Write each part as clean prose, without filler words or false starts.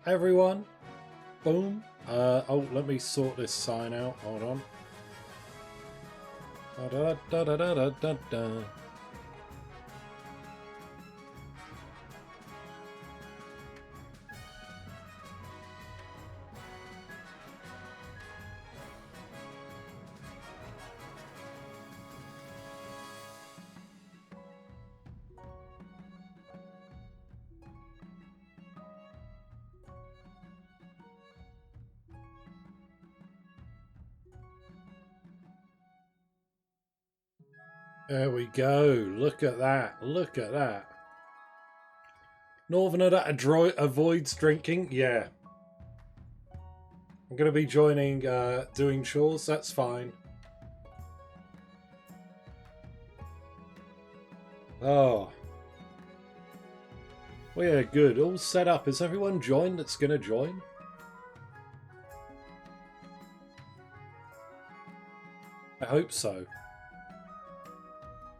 everyone. Boom. Oh, let me sort this sign out. Hold on. Da, da, da, da, da, da, da. There we go. Look at that. Look at that. Northerner that avoids drinking. Yeah. I'm going to be joining doing chores. That's fine. Oh. Well, yeah, good. All set up. Is everyone joined that's going to join? I hope so.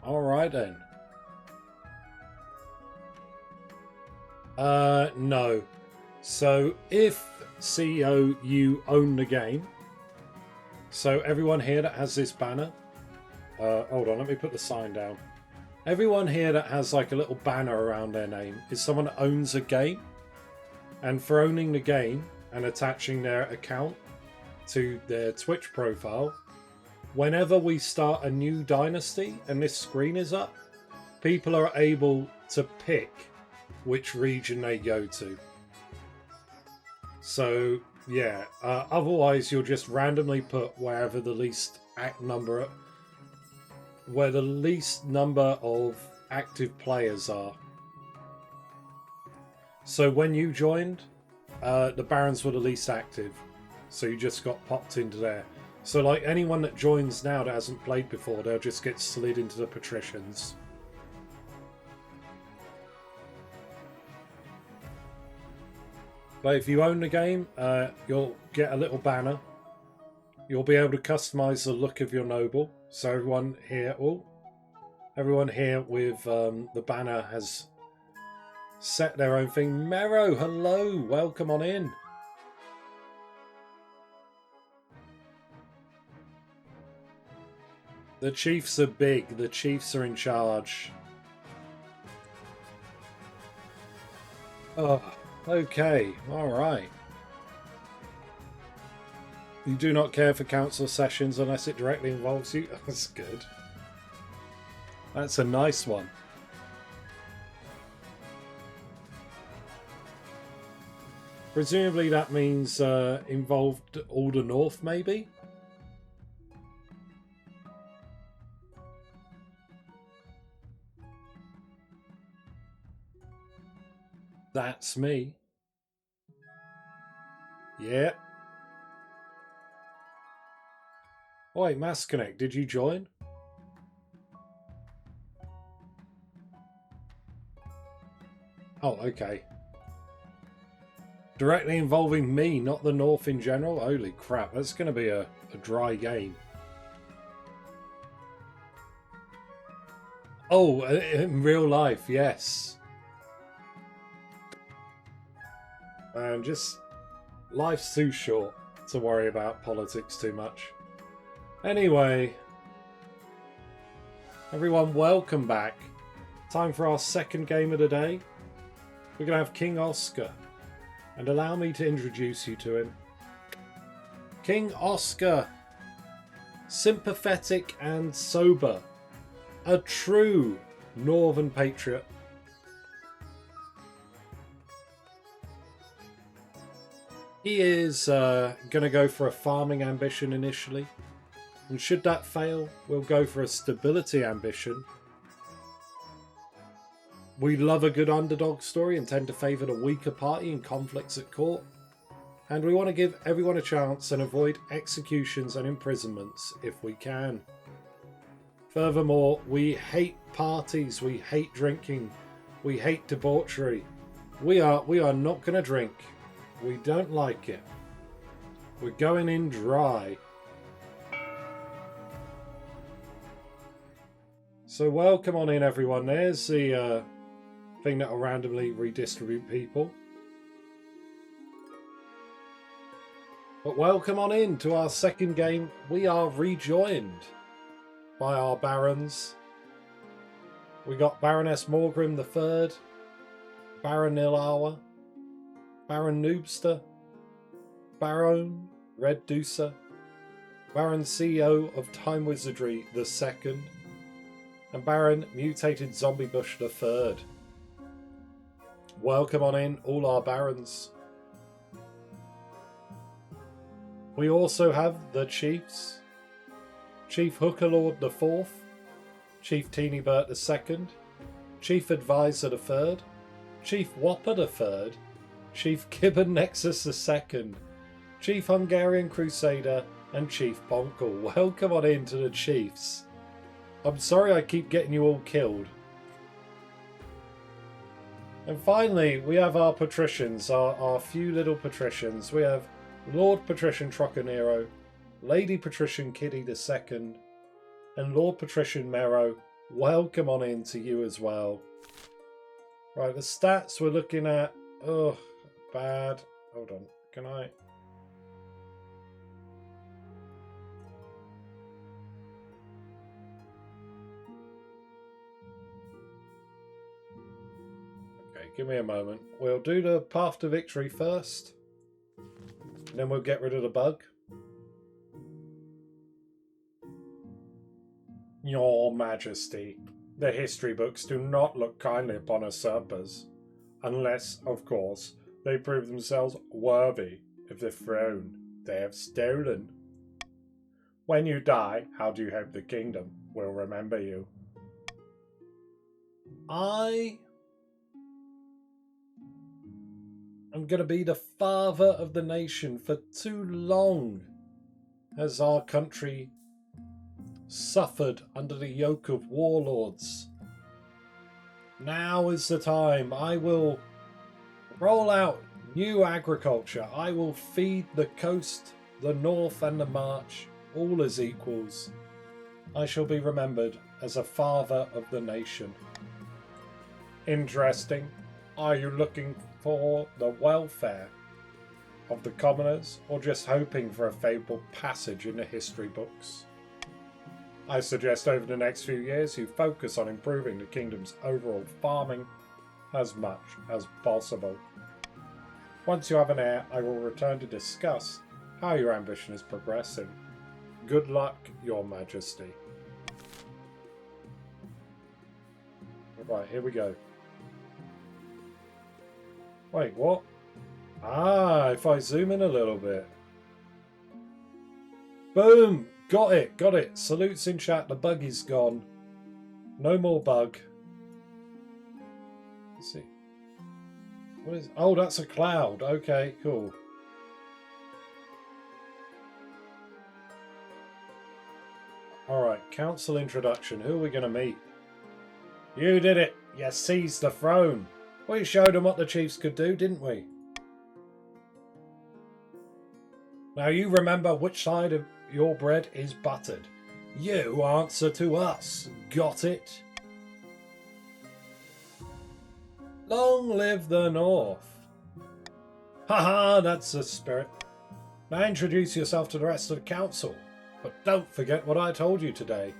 Alright then. No. So if CEO you own the game, so everyone here that has this banner, hold on, let me put the sign down. Everyone here that has like a little banner around their name is someone that owns a game, and for owning the game and attaching their account to their Twitch profile, whenever we start a new Dynasty and this screen is up, people are able to pick which region they go to. So, yeah, otherwise you'll just randomly put wherever the least number of active players are. So when you joined, the Barons were the least active, so you just got popped into there. So like anyone that joins now that hasn't played before, they'll just get slid into the patricians. But if you own the game, you'll get a little banner. You'll be able to customize the look of your noble. So everyone here with the banner has set their own thing. Mero, hello, welcome on in. The Chiefs are big. The Chiefs are in charge. Oh, okay. All right. You do not care for council sessions unless it directly involves you? That's good. That's a nice one. Presumably that means involved all the north, maybe? That's me. Yep. Oh, wait, Mass Connect, did you join? Oh, okay. Directly involving me, not the North in general? Holy crap, that's going to be a dry game. Oh, in real life, yes. Just life's too short to worry about politics too much. Anyway, everyone, welcome back. Time for our second game of the day. We're going to have King Oskar, and allow me to introduce you to him. King Oskar, sympathetic and sober, a true Northern patriot. He is going to go for a farming ambition initially, and should that fail, we'll go for a stability ambition. We love a good underdog story and tend to favour the weaker party in conflicts at court, and we want to give everyone a chance and avoid executions and imprisonments if we can. Furthermore, we hate parties, we hate drinking, we hate debauchery. We are not going to drink. We don't like it. We're going in dry. So welcome on in, everyone. There's the thing that will randomly redistribute people. But welcome on in to our second game. We are rejoined by our barons. We got Baroness Morgrim III, Baron Nilawa, Baron Noobster, Baron Red Deucer, Baron CEO of Time Wizardry II, and Baron Mutated Zombie Bush III. Welcome on in, all our barons. We also have the chiefs: Chief Hookerlord IV, Chief Teenybert II, Chief Advisor III, Chief Whopper III, Chief Gibbon Nexus II, Chief Hungarian Crusader, and Chief Bonkle. Welcome on in to the chiefs. I'm sorry I keep getting you all killed. And finally, we have our patricians, our few little patricians. We have Lord Patrician Trocanero, Lady Patrician Kitty II, and Lord Patrician Mero. Welcome on in to you as well. Right, the stats we're looking at. Oh, bad. Hold on. Can I? Okay, give me a moment. We'll do the path to victory first. And then we'll get rid of the bug. Your Majesty, the history books do not look kindly upon usurpers, unless, of course, they prove themselves worthy of the throne they have stolen. When you die, how do you hope the kingdom will remember you? I am going to be the father of the nation. For too long has our country suffered under the yoke of warlords. Now is the time. I will roll out new agriculture. I will feed the coast, the north and the march, all as equals. I shall be remembered as a father of the nation. Interesting. Are you looking for the welfare of the commoners, or just hoping for a favourable passage in the history books? I suggest over the next few years you focus on improving the kingdom's overall farming as much as possible. Once you have an heir, I will return to discuss how your ambition is progressing. Good luck, Your Majesty. Right, here we go. Wait, what? Ah, if I zoom in a little bit. Boom! Got it. Salutes in chat. The bug is gone. No more bug. Let's see. What is... Oh, that's a cloud. Okay, cool. Alright, council introduction. Who are we going to meet? You did it. You seized the throne. We showed them what the chiefs could do, didn't we? Now you remember which side of your bread is buttered. You answer to us. Got it? Long live the North. Haha, that's the spirit. Now introduce yourself to the rest of the council. But don't forget what I told you today.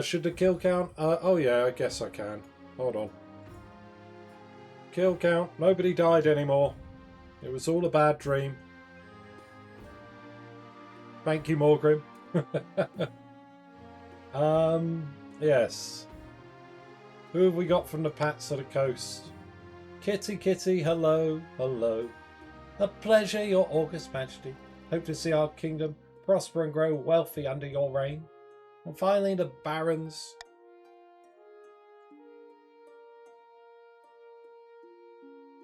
Should the kill count? Oh yeah, I guess I can. Hold on. Kill count. Nobody died anymore. It was all a bad dream. Thank you, Morgrim. Yes. Who have we got from the Pats of the Coast? Kitty, hello. A pleasure, Your August Majesty. Hope to see our kingdom prosper and grow wealthy under your reign. And finally, the barons.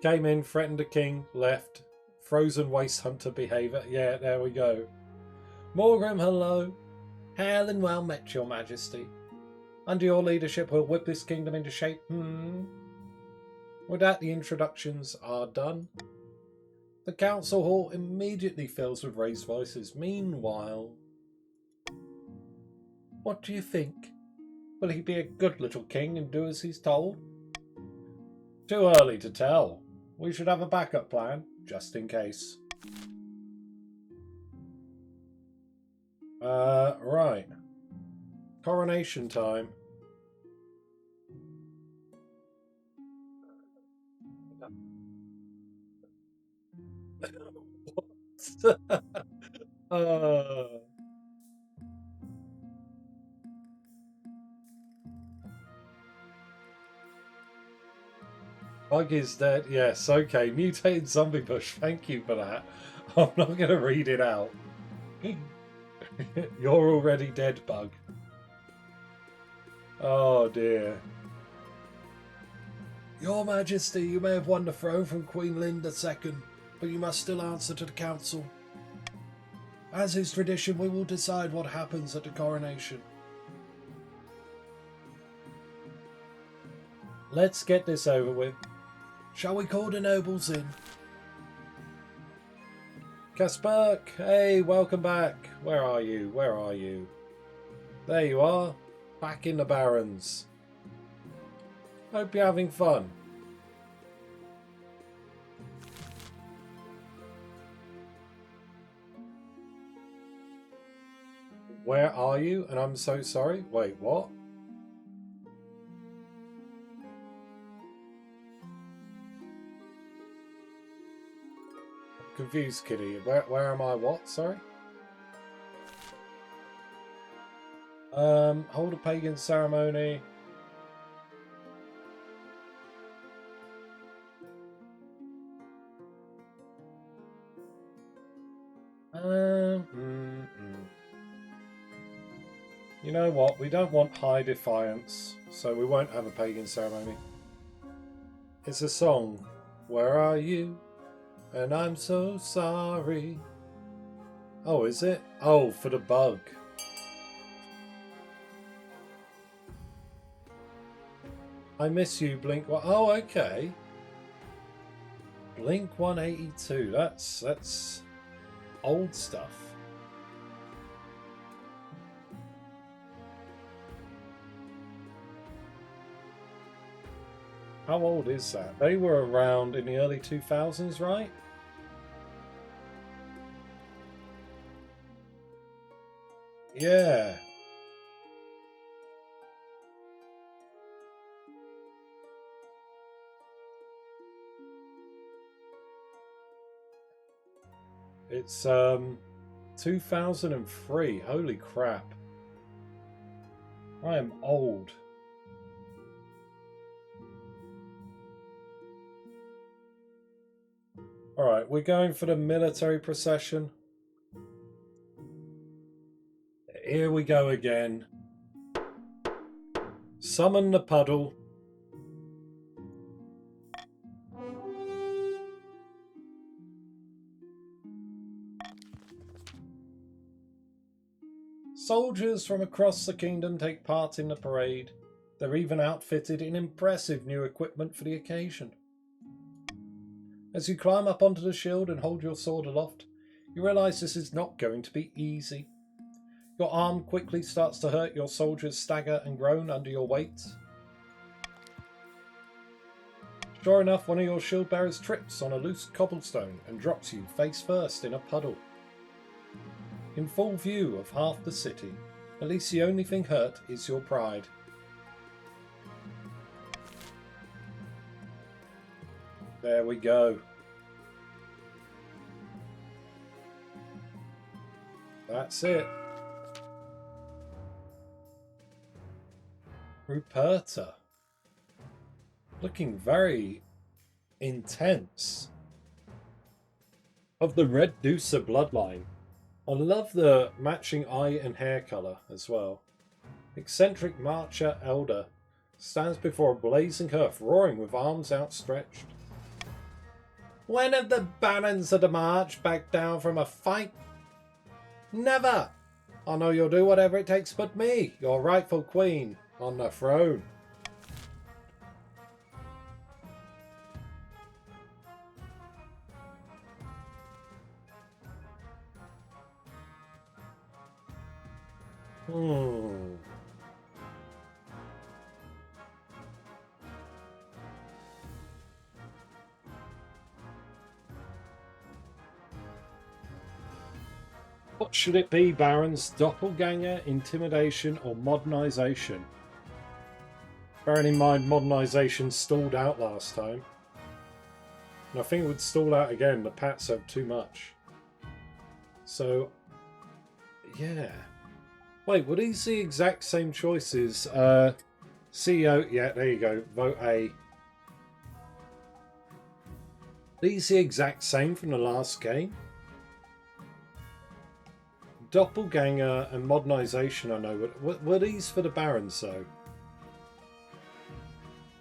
Came in, threatened the king, left. Frozen waste hunter behaviour. Yeah, there we go. Morgrim, hello. Hail and well met, Your Majesty. Under your leadership, we'll whip this kingdom into shape. With that, the introductions are done. The council hall immediately fills with raised voices. Meanwhile, what do you think? Will he be a good little king and do as he's told? Too early to tell. We should have a backup plan, just in case. Right. Coronation time. uh, Bug is dead. Yes, okay. Mutated zombie bush. Thank you for that. I'm not going to read it out. You're already dead, Bug. Oh dear. Your Majesty, you may have won the throne from Queen Lind II, but you must still answer to the council. As is tradition, we will decide what happens at the coronation. Let's get this over with. Shall we call the nobles in? Kasperk, hey, welcome back. Where are you? Where are you? There you are. Back in the Barrens. Hope you're having fun. Where are you? And I'm so sorry. Wait, what? I'm confused, Kitty. Where am I? What? Sorry? Hold a pagan ceremony. You know what? We don't want high defiance, so we won't have a pagan ceremony. It's a song. Where are you? And I'm so sorry. Oh, is it? Oh, for the bug. I miss you, Blink. Oh, okay. Blink 182. That's old stuff. How old is that? They were around in the early 2000s, right? Yeah. It's 2003. Holy crap. I am old. Alright, we're going for the military procession. Here we go again. Summon the puddle. Soldiers from across the kingdom take part in the parade. They're even outfitted in impressive new equipment for the occasion. As you climb up onto the shield and hold your sword aloft, you realise this is not going to be easy. Your arm quickly starts to hurt, your soldiers stagger and groan under your weight. Sure enough, one of your shield bearers trips on a loose cobblestone and drops you face first in a puddle. In full view of half the city, at least the only thing hurt is your pride. There we go. That's it. Ruperta. Looking very intense. Of the Red Deucer bloodline. I love the matching eye and hair colour as well. Eccentric Marcher Elder stands before a blazing hearth, roaring with arms outstretched. When have the barons of the march backed down from a fight? Never! I know you'll do whatever it takes to put me, your rightful queen, on the throne. What should it be, Barons? Doppelganger, intimidation, or modernisation? Bearing in mind modernisation stalled out last time. And I think it would stall out again. The Pats have too much. So, yeah. Wait, were these the exact same choices? CEO, yeah, there you go. Vote A. These the exact same from the last game? Doppelganger and modernisation, I know. Were these for the Barons, though?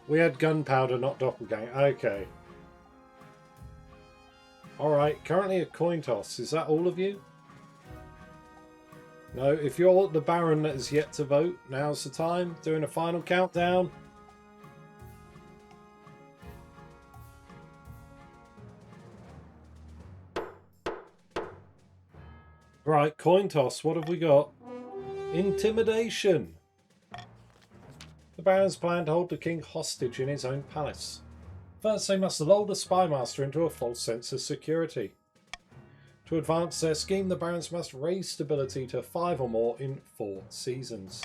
We had gunpowder, not doppelganger. Okay. Alright, currently a coin toss. Is that all of you? No, if you're the Baron that is yet to vote, now's the time. Doing a final countdown. Right, coin toss. What have we got? Intimidation. The Barons plan to hold the king hostage in his own palace. First, they must lull the spymaster into a false sense of security. To advance their scheme, the Barons must raise stability to 5 or more in 4 seasons.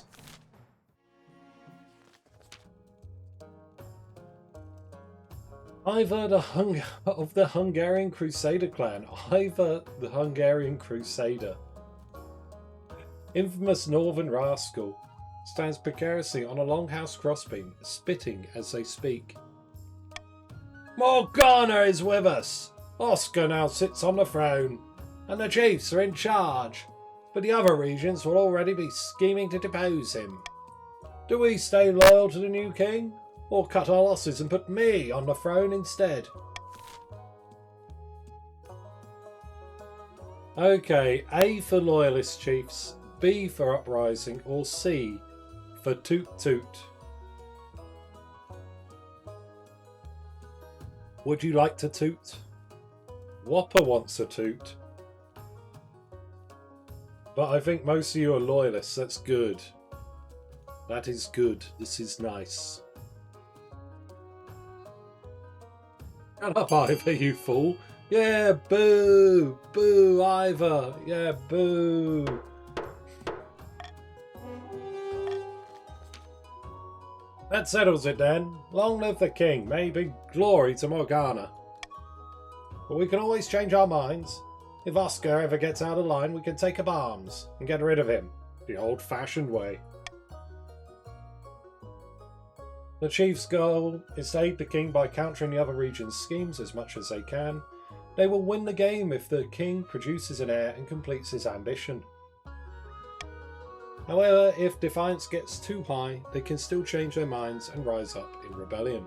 Ivor of the Hungarian Crusader clan. Ivor the Hungarian Crusader. Infamous northern rascal. Stands precariously on a longhouse crossbeam, spitting as they speak. Morgana is with us! Oskar now sits on the throne, and the chiefs are in charge, but the other regions will already be scheming to depose him. Do we stay loyal to the new king, or cut our losses and put me on the throne instead? Okay, A for loyalist chiefs, B for uprising, or C for toot toot. Would you like to toot? Whopper wants a toot. But I think most of you are loyalists. That's good. That is good. This is nice. Shut up, Ivor, you fool. Yeah, boo. Boo, Ivor. Yeah, boo. That settles it then. Long live the king. May be glory to Morgana. But we can always change our minds. If Oskar ever gets out of line, we can take up arms and get rid of him. The old-fashioned way. The chief's goal is to aid the king by countering the other region's schemes as much as they can. They will win the game if the king produces an heir and completes his ambition. However, if defiance gets too high, they can still change their minds and rise up in rebellion.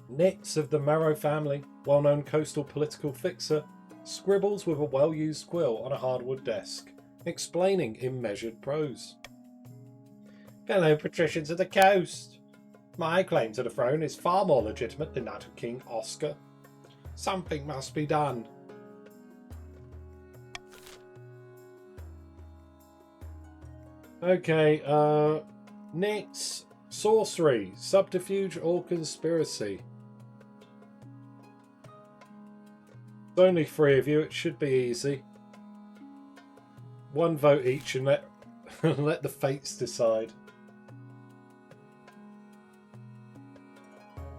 Nix of the Marrow family, well-known coastal political fixer, scribbles with a well-used quill on a hardwood desk, explaining in measured prose. Fellow patricians of the coast, my claim to the throne is far more legitimate than that of King Oskar. Something must be done. Okay, Nix, sorcery, subterfuge or conspiracy. There's only 3 of you, it should be easy. 1 vote each and let let the fates decide.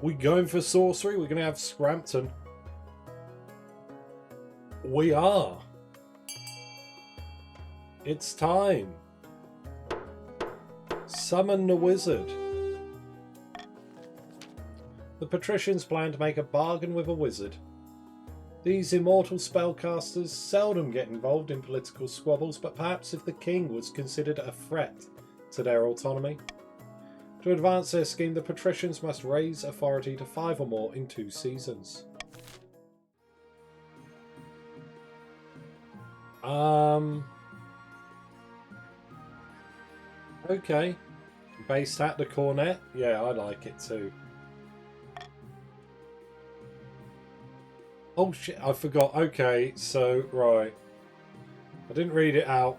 We going for sorcery? We're going to have Scrampton. We are. It's time. Summon the wizard. The patricians plan to make a bargain with a wizard. These immortal spellcasters seldom get involved in political squabbles, but perhaps if the king was considered a threat to their autonomy. To advance their scheme, the patricians must raise authority to 5 or more in 2 seasons. Okay. Based at the cornet? Yeah, I like it too. Oh shit, I forgot. Okay, so, right. I didn't read it out.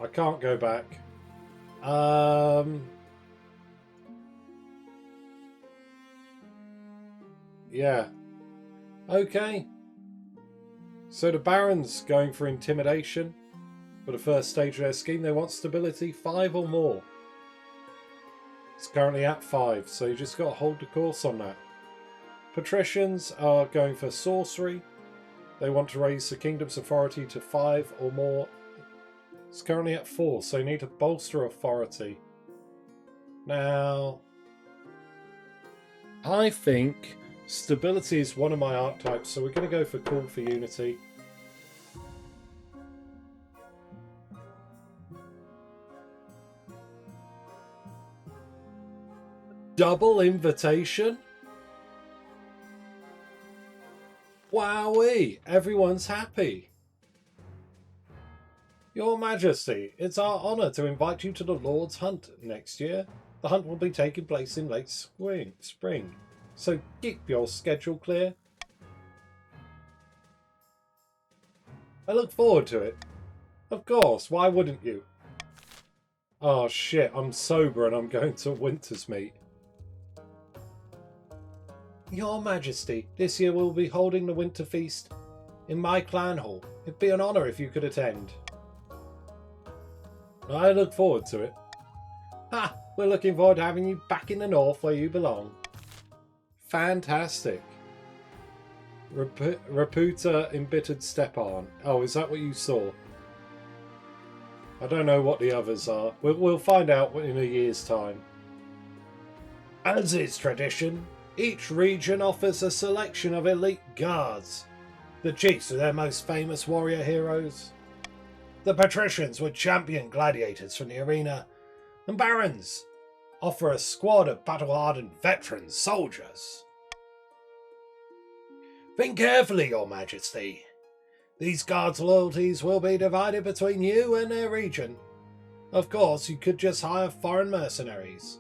I can't go back. Yeah. Okay. So the Barons going for intimidation for the first stage of their scheme. They want stability 5 or more. It's currently at 5, so you just got to hold the course on that. Patricians are going for sorcery. They want to raise the kingdom's authority to 5 or more. It's currently at 4, so you need to bolster authority. Now, I think stability is one of my archetypes, so we're going to go for call for unity. Double invitation? Wowee! Everyone's happy. Your Majesty, it's our honour to invite you to the Lord's Hunt next year. The hunt will be taking place in late spring, so keep your schedule clear. I look forward to it. Of course, why wouldn't you? Oh shit, I'm sober and I'm going to Wintersmitt. Your Majesty, this year we'll be holding the Winter Feast in my clan hall. It'd be an honour if you could attend. I look forward to it. Ha! We're looking forward to having you back in the north where you belong. Fantastic. Reputa embittered Stepan. Oh, is that what you saw? I don't know what the others are. We'll find out in a year's time. As is tradition, each region offers a selection of elite guards. The chiefs are their most famous warrior heroes. The patricians were champion gladiators from the arena, and barons offer a squad of battle-hardened veteran soldiers. Think carefully, Your Majesty. These guards' loyalties will be divided between you and their region. Of course, you could just hire foreign mercenaries.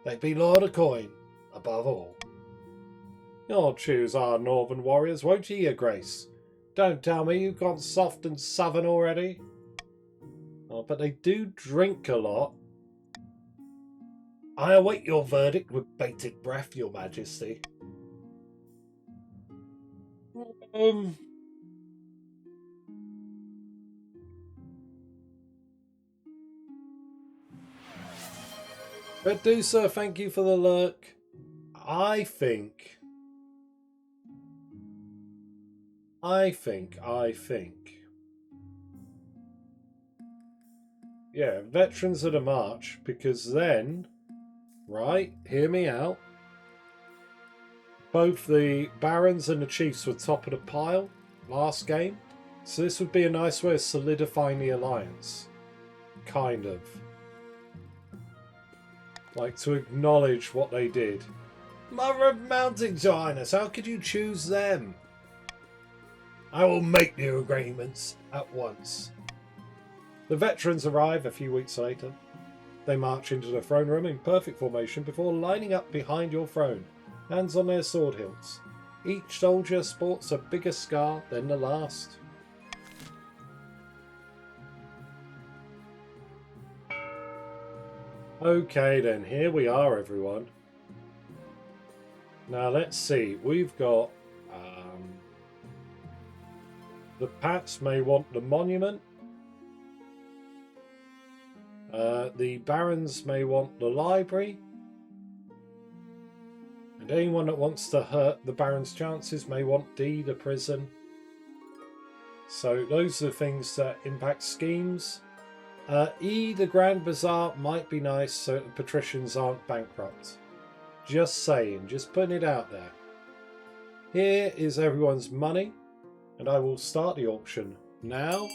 They'd be loyal to coin, above all. You'll choose our northern warriors, won't you, Your Grace? Don't tell me you've gone soft and southern already. Oh, but they do drink a lot. I await your verdict with bated breath, Your Majesty. Medusa, thank you for the lurk. I think. Yeah, veterans of the march, because then, right, hear me out. Both the barons and the chiefs were top of the pile last game, so this would be a nice way of solidifying the alliance. Kind of. Like, to acknowledge what they did. Mother of Mountains, Your Highness, how could you choose them? I will make the agreements at once. The veterans arrive a few weeks later. They march into the throne room in perfect formation before lining up behind your throne, hands on their sword hilts. Each soldier sports a bigger scar than the last. Okay then, here we are everyone. Now let's see, we've got the Pats may want the monument. The Barons may want the library. And anyone that wants to hurt the Baron's chances may want D, the prison. So those are the things that impact schemes. E, the Grand Bazaar, might be nice so the patricians aren't bankrupt. Just saying, just putting it out there. Here is everyone's money, and I will start the auction now.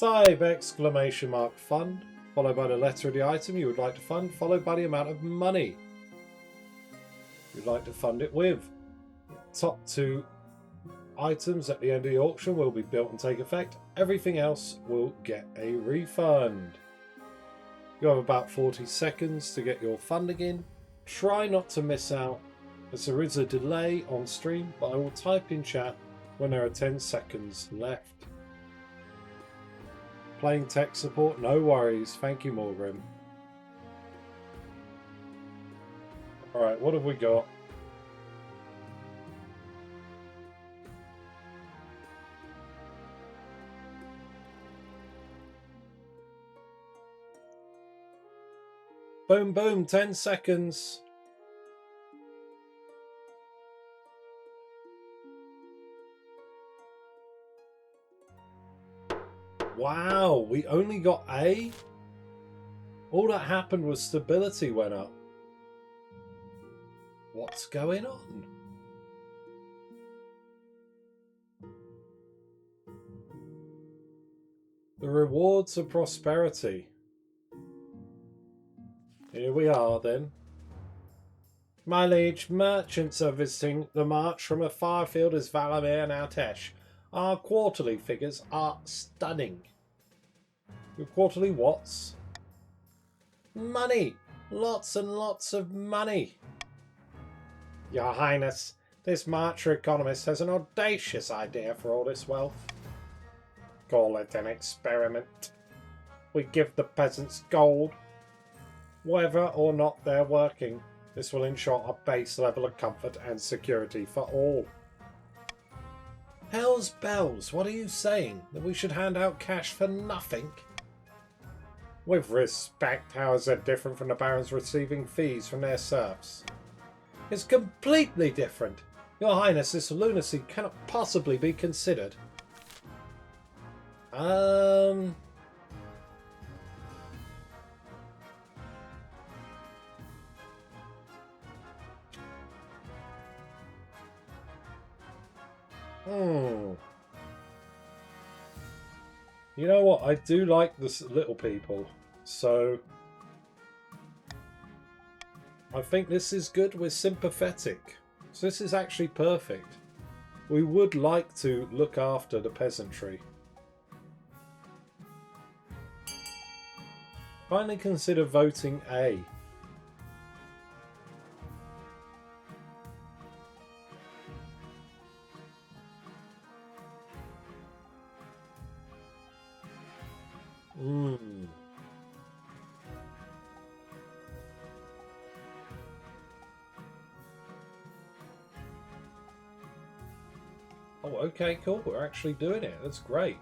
Type exclamation mark fund, followed by the letter of the item you would like to fund, followed by the amount of money you'd like to fund it with. Top 2 items at the end of the auction will be built and take effect. Everything else will get a refund. You have about 40 seconds to get your funding in. Try not to miss out, as there is a delay on stream, but I will type in chat when there are 10 seconds left. Playing tech support, no worries. Thank you, Morgrim. Alright, what have we got? Boom, boom, 10 seconds. Wow, we only got A? All that happened was stability went up. What's going on? The rewards of prosperity. Here we are then. My liege, merchants are visiting the march from a far field as Valamir and Altesh. Our quarterly figures are stunning. Your quarterly what's? Money! Lots and lots of money. Your Highness, this marcher economist has an audacious idea for all this wealth. Call it an experiment. We give the peasants gold. Whether or not they're working, this will ensure a base level of comfort and security for all. Hell's bells, what are you saying? That we should hand out cash for nothing? With respect, how is that different from the barons receiving fees from their serfs? It's completely different. Your Highness, this lunacy cannot possibly be considered. You know what? I do like this little people, so I think this is good. We're sympathetic, so this is actually perfect. We would like to look after the peasantry. Finally consider voting A. Oh, okay, cool. We're actually doing it. That's great.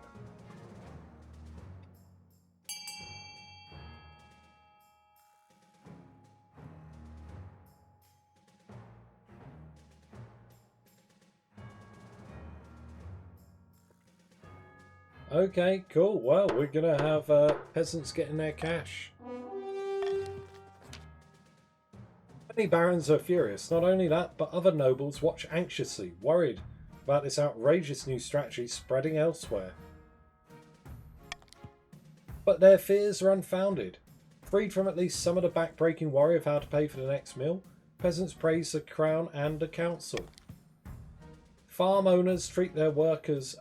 Okay, cool. Well, we're going to have peasants getting their cash. Many barons are furious. Not only that, but other nobles watch anxiously, worried about this outrageous new strategy spreading elsewhere. But their fears are unfounded. Freed from at least some of the back-breaking worry of how to pay for the next meal, peasants praise the crown and the council. Farm owners treat their workers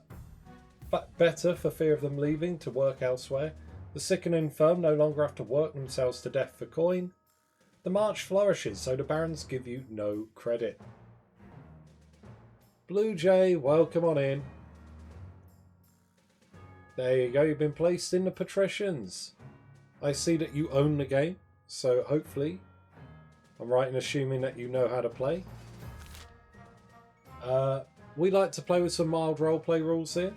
better for fear of them leaving to work elsewhere. The sick and infirm no longer have to work themselves to death for coin. The march flourishes, so the barons give you no credit. Blue Jay, welcome on in. There you go, you've been placed in the patricians. I see that you own the game, so hopefully I'm right in assuming that you know how to play. We like to play with some mild roleplay rules here,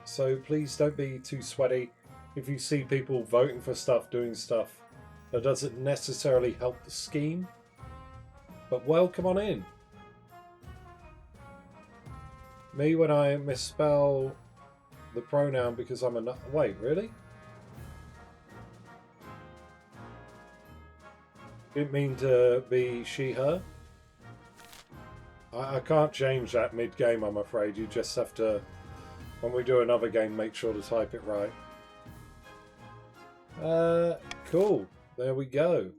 so please don't be too sweaty if you see people voting for stuff, doing stuff that doesn't necessarily help the scheme. But welcome on in. Me when I misspell the pronoun because I'm a... Wait, really? Didn't mean to be she, her. I can't change that mid-game, I'm afraid. You just have to, when we do another game, make sure to type it right. Cool. There we go.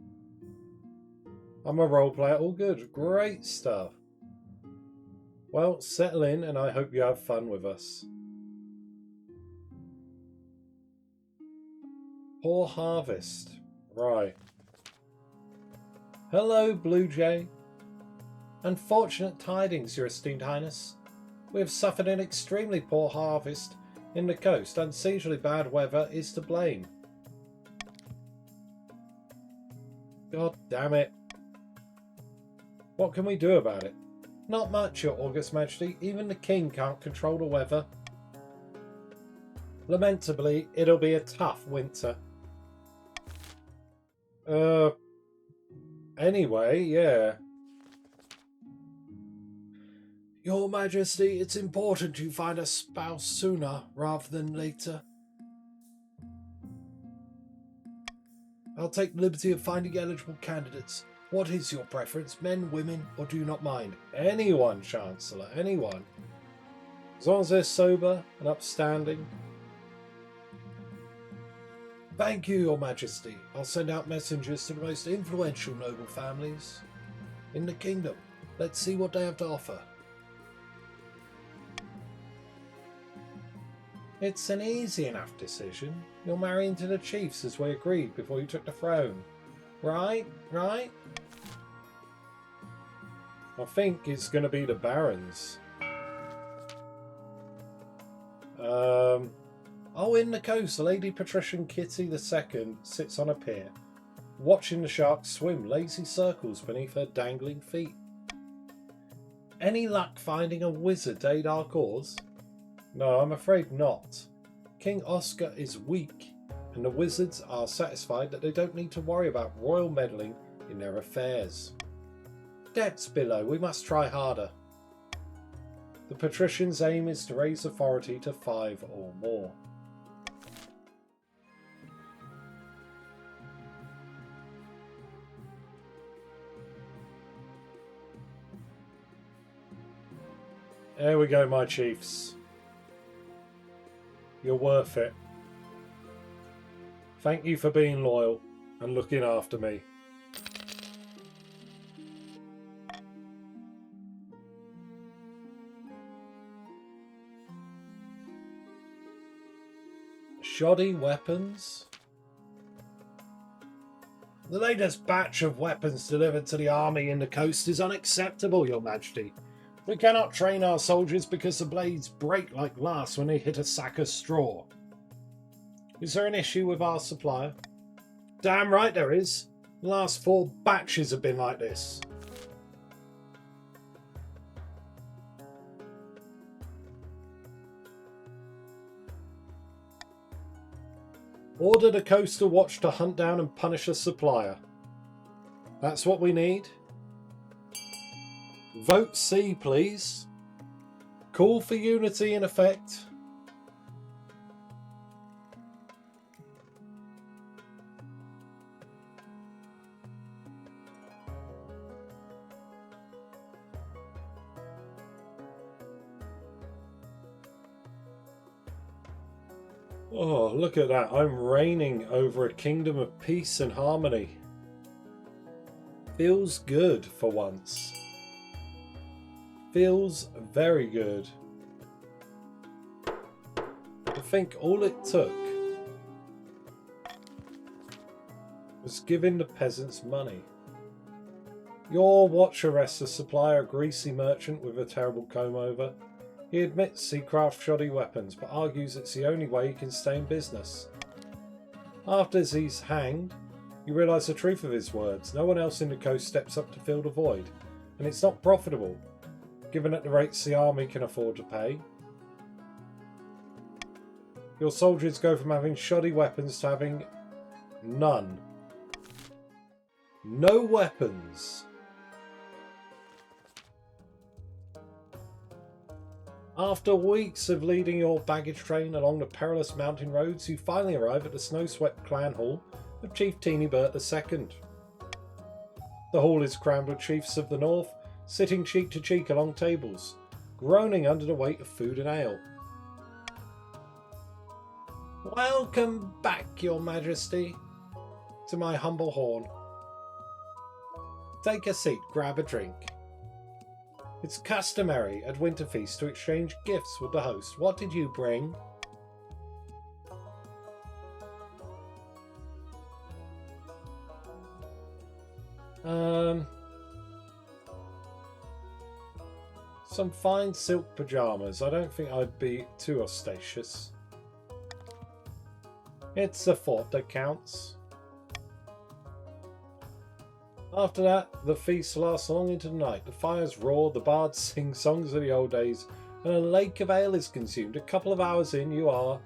I'm a role player. All good. Great stuff. Well, settle in and I hope you have fun with us. Poor harvest. Right. Hello, Blue Jay. Unfortunate tidings, Your Esteemed Highness. We have suffered an extremely poor harvest in the coast. Unseasonably bad weather is to blame. God damn it. What can we do about it? Not much, Your August Majesty. Even the king can't control the weather. Lamentably, it'll be a tough winter. Anyway, yeah. Your Majesty, it's important you find a spouse sooner rather than later. I'll take the liberty of finding eligible candidates. What is your preference, men, women, or do you not mind? Anyone, Chancellor, anyone. As long as they're sober and upstanding. Thank you, Your Majesty. I'll send out messengers to the most influential noble families in the kingdom. Let's see what they have to offer. It's an easy enough decision. You're marrying to the chiefs as we agreed before you took the throne. Right? Right? I think it's going to be the barons. Oh, in the coast, Lady Patrician Kitty II sits on a pier, watching the sharks swim lazy circles beneath her dangling feet. Any luck finding a wizard to aid our cause? No, I'm afraid not. King Oskar is weak, and the wizards are satisfied that they don't need to worry about royal meddling in their affairs. Depths below, we must try harder. The patrician's aim is to raise authority to 5 or more. There we go, my chiefs. You're worth it. Thank you for being loyal and looking after me. Shoddy weapons? The latest batch of weapons delivered to the army in the coast is unacceptable, Your Majesty. We cannot train our soldiers because the blades break like glass when they hit a sack of straw. Is there an issue with our supplier? Damn right there is. The last 4 batches have been like this. Order the coastal watch to hunt down and punish a supplier. That's what we need. Vote C, please. Call for unity in effect. Oh, look at that. I'm reigning over a kingdom of peace and harmony. Feels good for once. Feels very good. I think all it took was giving the peasants money. Your watch arrests a supplier, a greasy merchant with a terrible comb over. He admits he crafts shoddy weapons, but argues it's the only way he can stay in business. After he's hanged, you realise the truth of his words. No one else in the coast steps up to fill the void, and it's not profitable, given at the rates the army can afford to pay. Your soldiers go from having shoddy weapons to having none. No weapons. After weeks of leading your baggage train along the perilous mountain roads, you finally arrive at the snow-swept clan hall of Chief Teenybert II. The hall is crammed with chiefs of the north, sitting cheek to cheek along tables, groaning under the weight of food and ale. Welcome back, Your Majesty, to my humble horn. Take a seat, grab a drink. It's customary at Winterfeast to exchange gifts with the host. What did you bring? Some fine silk pyjamas. I don't think I'd be too ostentatious. It's the thought that counts. After that, the feast lasts long into the night. The fires roar, the bards sing songs of the old days, and a lake of ale is consumed. A couple of hours in, you are...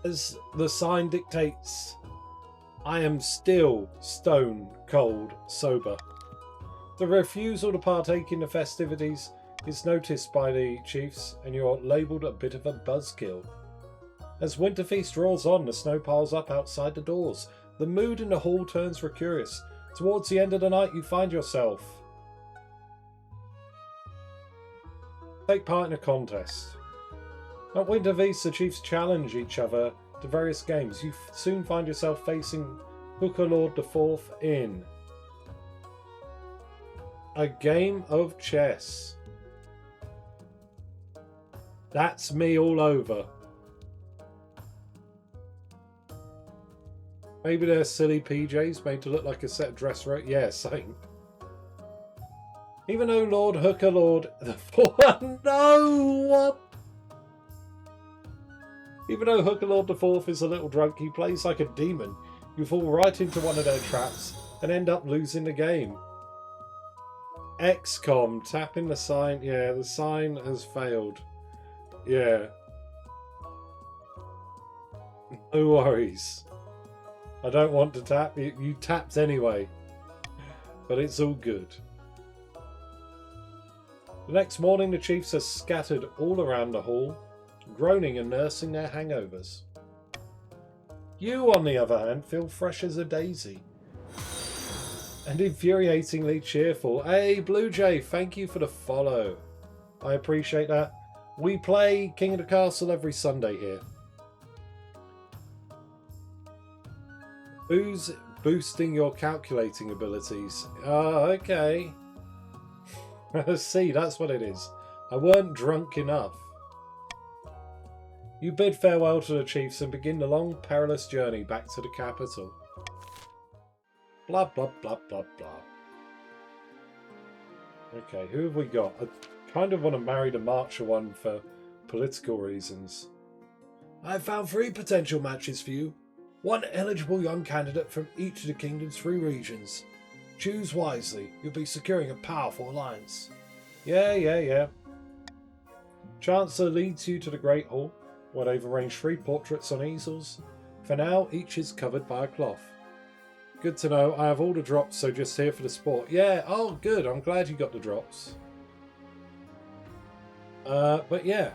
As the sign dictates, I am still stone cold sober. The refusal to partake in the festivities is noticed by the chiefs, and you're labelled a bit of a buzzkill. As Winterfeast draws on, the snow piles up outside the doors. The mood in the hall turns recurious. Towards the end of the night, you find yourself. Take part in a contest. At Winterfeast, the chiefs challenge each other to various games. You soon find yourself facing Hooker Lord IV in a game of chess. That's me all over. Maybe they're silly PJs made to look like a set of dress right. Yeah, same. Even though Lord Hooker Lord no, what? Even though Hooker Lord IV is a little drunk, he plays like a demon. You fall right into one of their traps and end up losing the game. XCOM, tapping the sign. Yeah, the sign has failed. Yeah. No worries. I don't want to tap. You tapped anyway. But it's all good. The next morning, the chiefs are scattered all around the hall, groaning and nursing their hangovers. You, on the other hand, feel fresh as a daisy. And infuriatingly cheerful. Hey, Blue Jay, thank you for the follow. I appreciate that. We play King of the Castle every Sunday here. Who's boosting your calculating abilities? Oh, okay. See, that's what it is. I weren't drunk enough. You bid farewell to the chiefs and begin the long, perilous journey back to the capital. Blah, blah, blah, blah, blah. Okay, who have we got? I kind of want to marry the Marcher one for political reasons. I've found 3 potential matches for you. 1 eligible young candidate from each of the kingdom's 3 regions. Choose wisely. You'll be securing a powerful alliance. Yeah. Chancellor leads you to the Great Hall, where they've arranged 3 portraits on easels. For now, each is covered by a cloth. Good to know. I have all the drops, so just here for the sport. Yeah, oh good. I'm glad you got the drops. But yeah.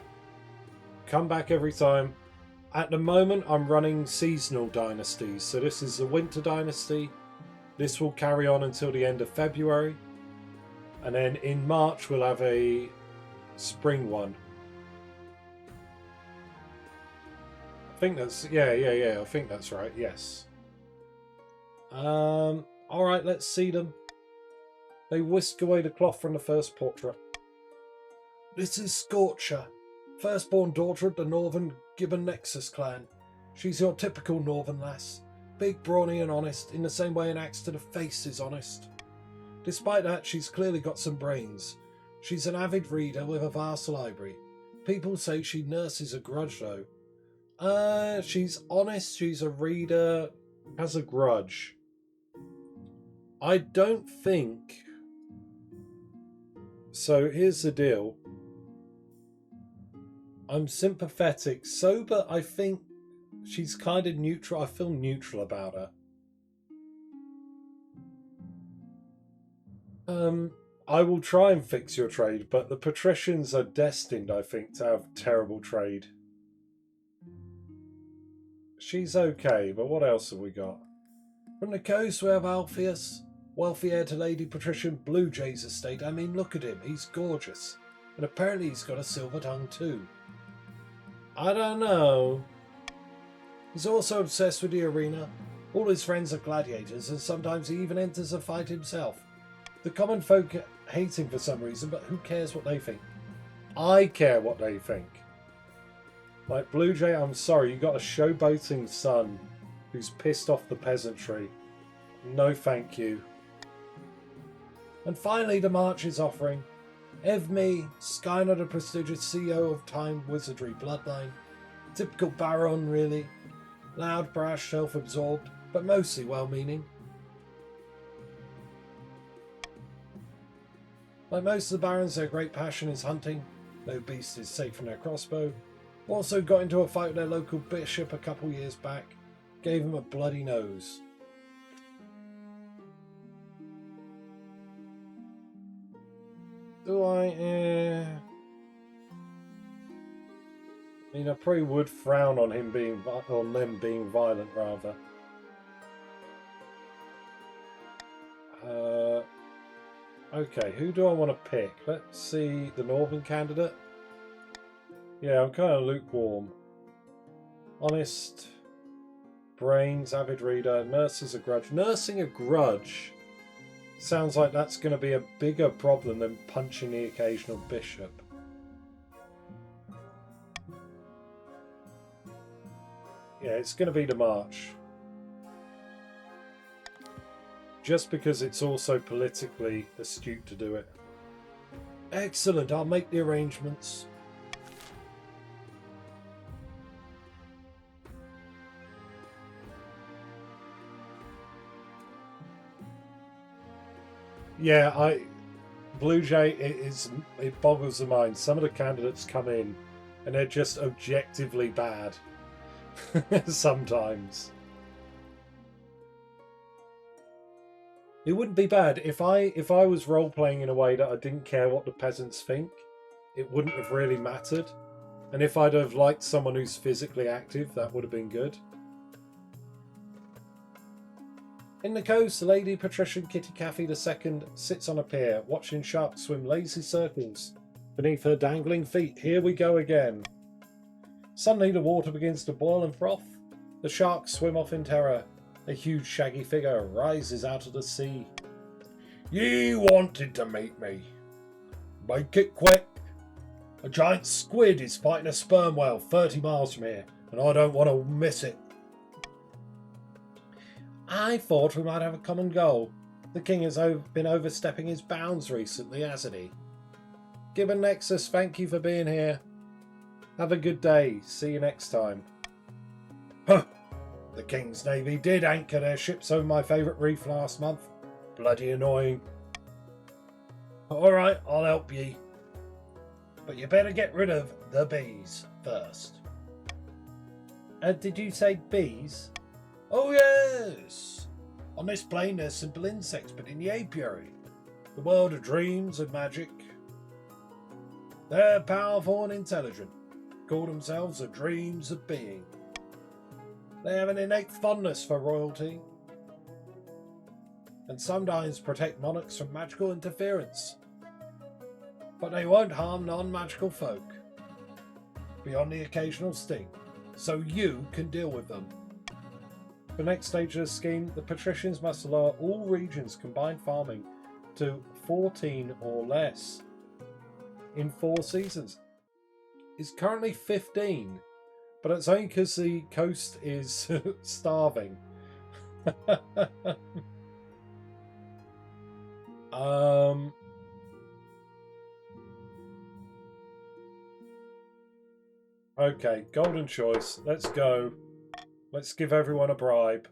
Come back every time. At the moment, I'm running seasonal dynasties. So this is the Winter Dynasty. This will carry on until the end of February. And then in March, we'll have a spring one. I think that's... Yeah. I think that's right. Yes. Alright, let's see them. They whisk away the cloth from the first portrait. This is Scorcher, firstborn daughter of the Northern Gibbon Nexus clan. She's your typical Northern lass. Big, brawny and honest, in the same way an axe to the face is honest. Despite that, she's clearly got some brains. She's an avid reader with a vast library. People say she nurses a grudge though. She's honest, she's a reader, has a grudge. I don't think... So here's the deal. I'm sympathetic. Sober, I think she's kind of neutral. I feel neutral about her. I will try and fix your trade, but the patricians are destined, I think, to have terrible trade. She's okay, but what else have we got? From the coast we have Alpheus, wealthy heir to Lady Patrician Blue Jay's estate. I mean, look at him, he's gorgeous. And apparently he's got a silver tongue too. I don't know. He's also obsessed with the arena. All his friends are gladiators, and sometimes he even enters a fight himself. The common folk hate him for some reason, but who cares what they think? I care what they think. Like, Blue Jay, I'm sorry, you got a showboating son who's pissed off the peasantry. No thank you. And finally, the March's offering. Evme, Skyner, the prestigious CEO of Time Wizardry Bloodline. Typical Baron, really. Loud, brash, self-absorbed, but mostly well-meaning. Like most of the barons, their great passion is hunting. No beast is safe from their crossbow. Also got into a fight with their local bishop a couple years back. Gave him a bloody nose. Do I? I mean, I probably would frown on them being violent, rather. Okay, who do I want to pick? Let's see the northern candidate. Yeah, I'm kind of lukewarm. Honest, brains, avid reader, nurses a grudge. Nursing a grudge sounds like that's going to be a bigger problem than punching the occasional bishop. Yeah, it's going to be the march. Just because it's also politically astute to do it. Excellent, I'll make the arrangements. Yeah, Blue Jay, it boggles the mind. Some of the candidates come in and they're just objectively bad. Sometimes. It wouldn't be bad if I was role playing in a way that I didn't care what the peasants think. It wouldn't have really mattered. And if I'd have liked someone who's physically active, that would have been good. In the coast, Lady Patrician Kitty Caffey II sits on a pier, watching sharks swim lazy circles beneath her dangling feet. Here we go again. Suddenly the water begins to boil and froth. The sharks swim off in terror. A huge shaggy figure rises out of the sea. Ye wanted to meet me. Make it quick. A giant squid is fighting a sperm whale 30 miles from here, and I don't want to miss it. I thought we might have a common goal. The king has been overstepping his bounds recently, hasn't he? Gibbon Nexus, thank you for being here. Have a good day. See you next time. Huh. The King's Navy did anchor their ships over my favourite reef last month. Bloody annoying. Alright, I'll help ye. But you better get rid of the bees first. Did you say bees? Oh yes! On this plane there's simple insects, but in the apiary, the world of dreams and magic. They're powerful and intelligent. Call themselves the dreams of being. They have an innate fondness for royalty, and sometimes protect monarchs from magical interference. But they won't harm non-magical folk, beyond the occasional sting, so you can deal with them. The next stage of the scheme, the patricians must lower all regions' combined farming to 14 or less in 4 seasons. It's currently 15. But it's only because the coast is starving. Okay, golden choice. Let's go. Let's give everyone a bribe.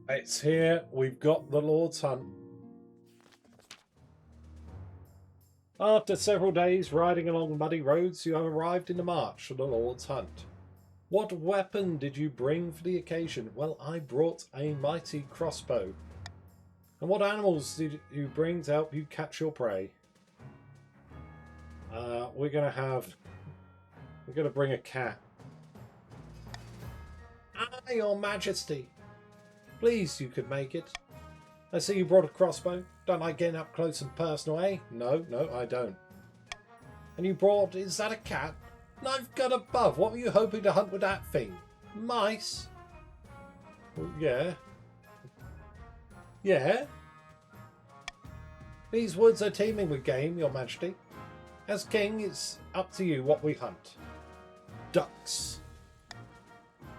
It's here. We've got the Lord's Hunt. After several days riding along muddy roads, you have arrived in the march for the Lord's Hunt. What weapon did you bring for the occasion? Well, I brought a mighty crossbow. And what animals did you bring to help you catch your prey? We're going to bring a cat. Ah, your majesty. Please, you could make it. I see you brought a crossbow. Don't like getting up close and personal, eh? No, I don't. And you brought... Is that a cat? Knife gun above. What were you hoping to hunt with that thing? Mice? Well, yeah. Yeah? These woods are teeming with game, your majesty. As king, it's up to you what we hunt. Ducks.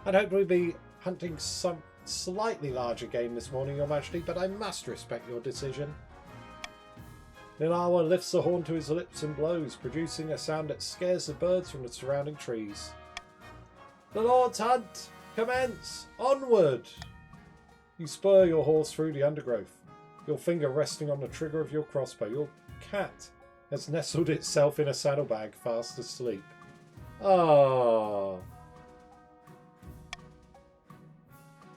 I'd hoped we'd be hunting some slightly larger game this morning, your majesty, but I must respect your decision. Nilawa lifts the horn to his lips and blows, producing a sound that scares the birds from the surrounding trees. The Lord's Hunt! Commence! Onward! You spur your horse through the undergrowth, your finger resting on the trigger of your crossbow. Your cat has nestled itself in a saddlebag fast asleep. Ah.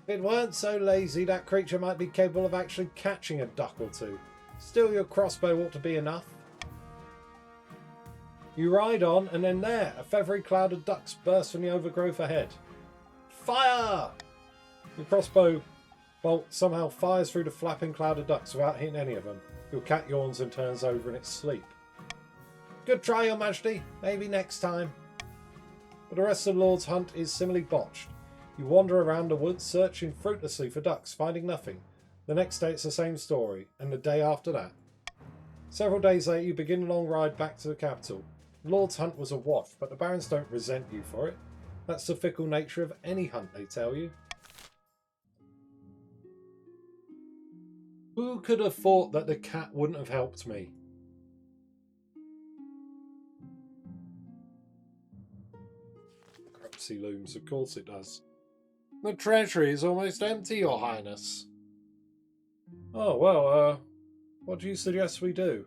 If it weren't so lazy, that creature might be capable of actually catching a duck or two. Still, your crossbow ought to be enough. You ride on, and then there, a feathery cloud of ducks bursts from the overgrowth ahead. Fire! Your crossbow bolt somehow fires through the flapping cloud of ducks without hitting any of them. Your cat yawns and turns over in its sleep. Good try, Your Majesty. Maybe next time. But the rest of the Lord's hunt is similarly botched. You wander around the woods searching fruitlessly for ducks, finding nothing. The next day it's the same story, and the day after that. Several days later you begin a long ride back to the capital. The Lord's hunt was a wash, but the barons don't resent you for it. That's the fickle nature of any hunt, they tell you. Who could have thought that the cat wouldn't have helped me? Crapsy looms, of course it does. The treasury is almost empty, Your Highness. Oh, well, what do you suggest we do?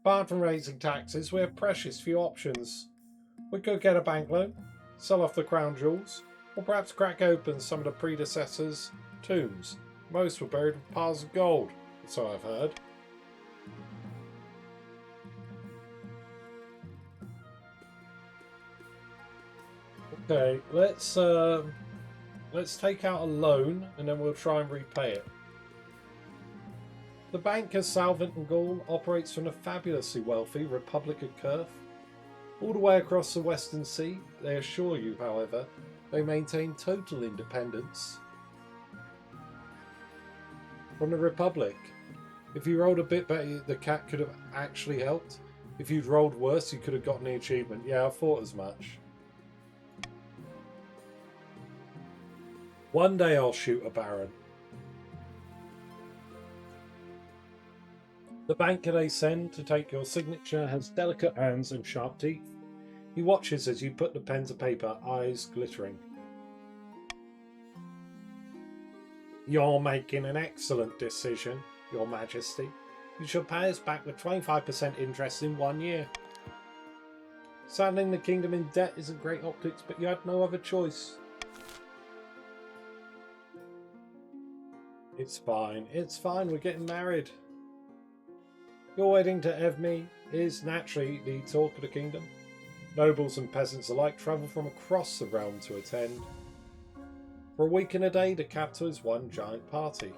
Apart from raising taxes, we have precious few options. We could get a bank loan, sell off the crown jewels, or perhaps crack open some of the predecessors' tombs. Most were buried with piles of gold, so I've heard. Okay, let's take out a loan and then we'll try and repay it. The bank of Salvant and Gaul operates from the fabulously wealthy Republic of Kurth. All the way across the Western Sea, they assure you, however, they maintain total independence from the Republic. If you rolled a bit better, the cat could have actually helped. If you'd rolled worse, you could have gotten the achievement. Yeah, I thought as much. One day I'll shoot a baron. The banker they send to take your signature has delicate hands and sharp teeth. He watches as you put the pen to paper, eyes glittering. You're making an excellent decision, Your Majesty. You shall pay us back with 25% interest in 1 year. Saddling the kingdom in debt isn't great optics, but you had no other choice. It's fine, we're getting married. Your wedding to Evme is naturally the talk of the kingdom. Nobles and peasants alike travel from across the realm to attend. For a week and a day, the capital is one giant party.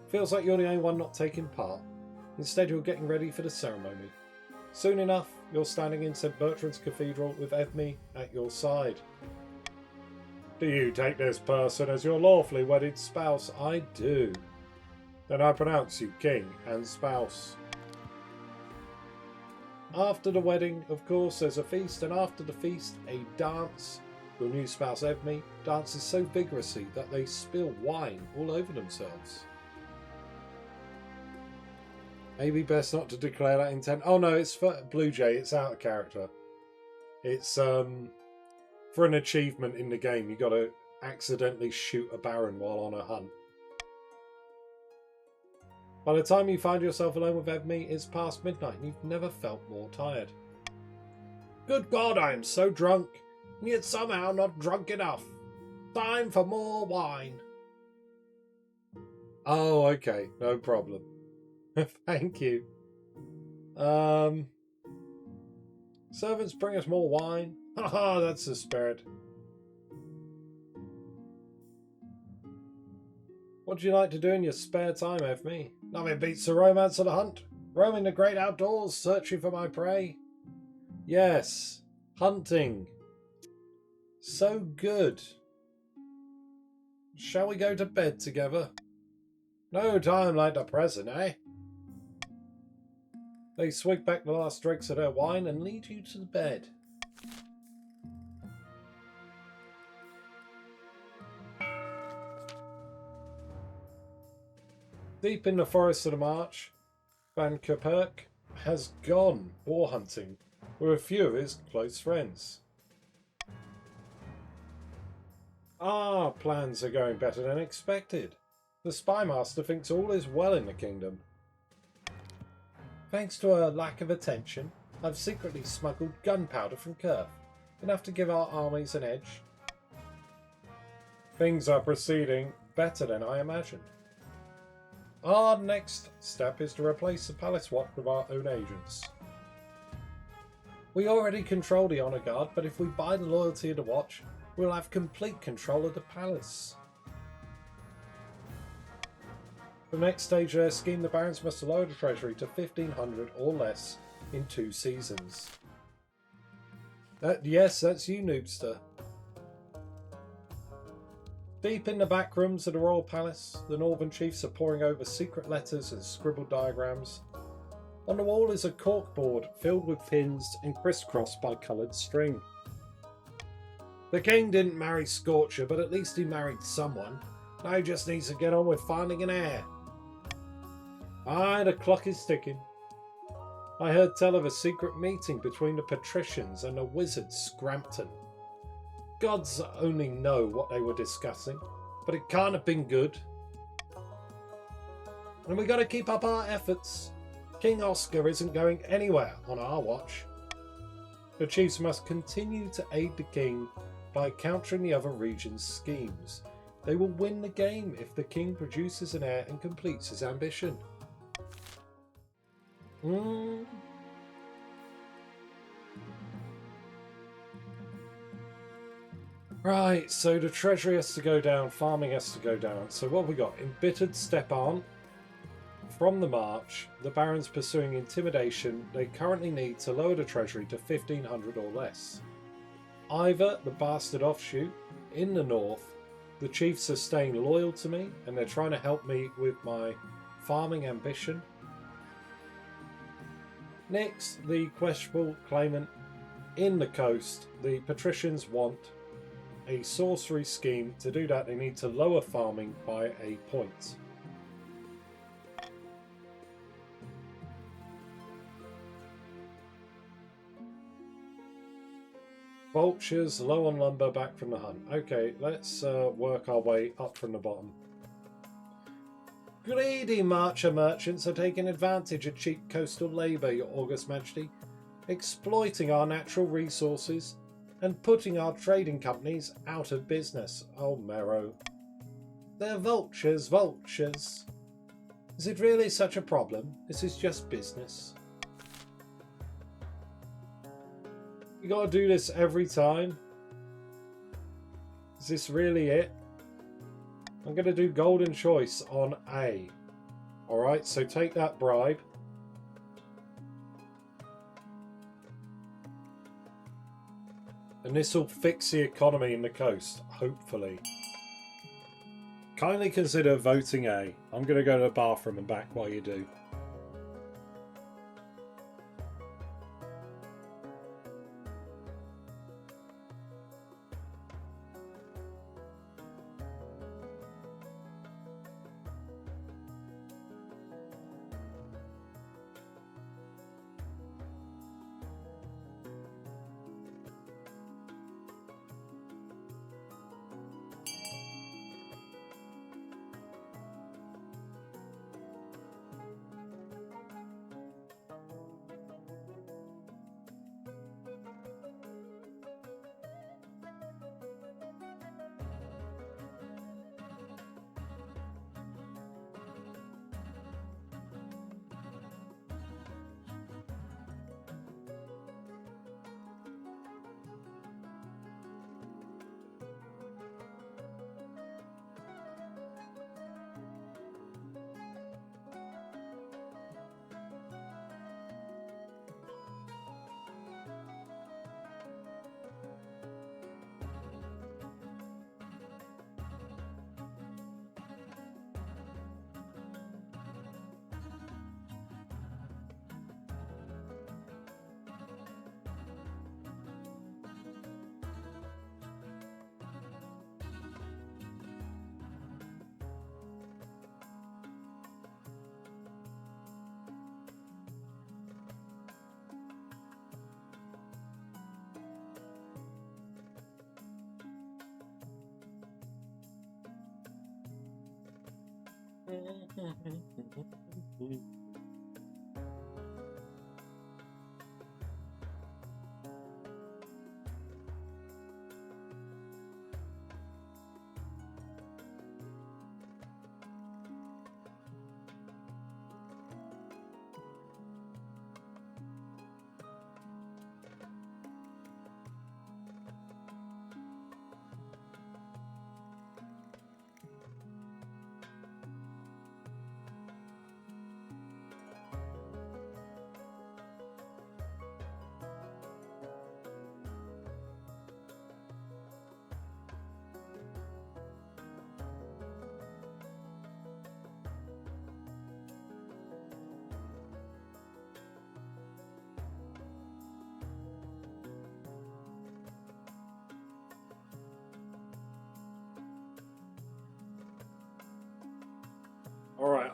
Feels like you're the only one not taking part. Instead, you're getting ready for the ceremony. Soon enough, you're standing in St. Bertrand's Cathedral with Evme at your side. Do you take this person as your lawfully wedded spouse? I do. Then I pronounce you king and spouse. After the wedding, of course, there's a feast, and after the feast, a dance. Your new spouse, Evme, dances so vigorously that they spill wine all over themselves. Maybe best not to declare that intent. Oh no, it's for Blue Jay, it's out of character. It's, for an achievement in the game, you gotta accidentally shoot a baron while on a hunt. By the time you find yourself alone with Evme, it's past midnight and you've never felt more tired. Good God, I am so drunk, and yet somehow not drunk enough. Time for more wine. Oh, okay, no problem. Thank you. Servants bring us more wine. Haha, that's the spirit. What do you like to do in your spare time, Evme? Nothing beats the romance of the hunt. Roaming the great outdoors, searching for my prey. Yes, hunting. So good. Shall we go to bed together? No time like the present, eh? They swig back the last dregs of their wine and lead you to the bed. Deep in the forest of the march, Van Kerperk has gone boar hunting with a few of his close friends. Our plans are going better than expected. The spy master thinks all is well in the kingdom. Thanks to her lack of attention, I've secretly smuggled gunpowder from Kurth, enough to give our armies an edge. Things are proceeding better than I imagined. Our next step is to replace the Palace Watch with our own agents. We already control the Honor Guard, but if we buy the loyalty of the Watch, we'll have complete control of the palace. For the next stage of their scheme, the Barons must lower the treasury to 1,500 or less in 2 seasons. Yes, that's you, Noobster. Deep in the back rooms of the Royal Palace, the Northern Chiefs are poring over secret letters and scribbled diagrams. On the wall is a corkboard filled with pins and crisscrossed by coloured string. The king didn't marry Scorcher, but at least he married someone. Now he just needs to get on with finding an heir. Aye, the clock is ticking. I heard tell of a secret meeting between the patricians and the wizard Scrampton. Gods only know what they were discussing, but it can't have been good. And we got to keep up our efforts. King Oskar isn't going anywhere on our watch. The chiefs must continue to aid the king by countering the other regions' schemes. They will win the game if the king produces an heir and completes his ambition. Right, so the treasury has to go down, farming has to go down. So what have we got? Embittered Stepan. From the march, the barons pursuing intimidation, they currently need to lower the treasury to 1,500 or less. Ivor, the bastard offshoot, in the north, the chiefs are staying loyal to me and they're trying to help me with my farming ambition. Next, the questionable claimant in the coast. The patricians want a sorcery scheme. To do that, they need to lower farming by a point. Vultures, low on lumber, back from the hunt. Okay, let's work our way up from the bottom. Greedy marcher merchants are taking advantage of cheap coastal labour, Your August Majesty, exploiting our natural resources and putting our trading companies out of business. Oh, Merrow. They're vultures, vultures. Is it really such a problem? This is just business. You gotta do this every time? Is this really it? I'm gonna do golden choice on A. Alright, so take that bribe. And this will fix the economy in the coast, hopefully. Kindly consider voting A. I'm gonna go to the bathroom and back while you do.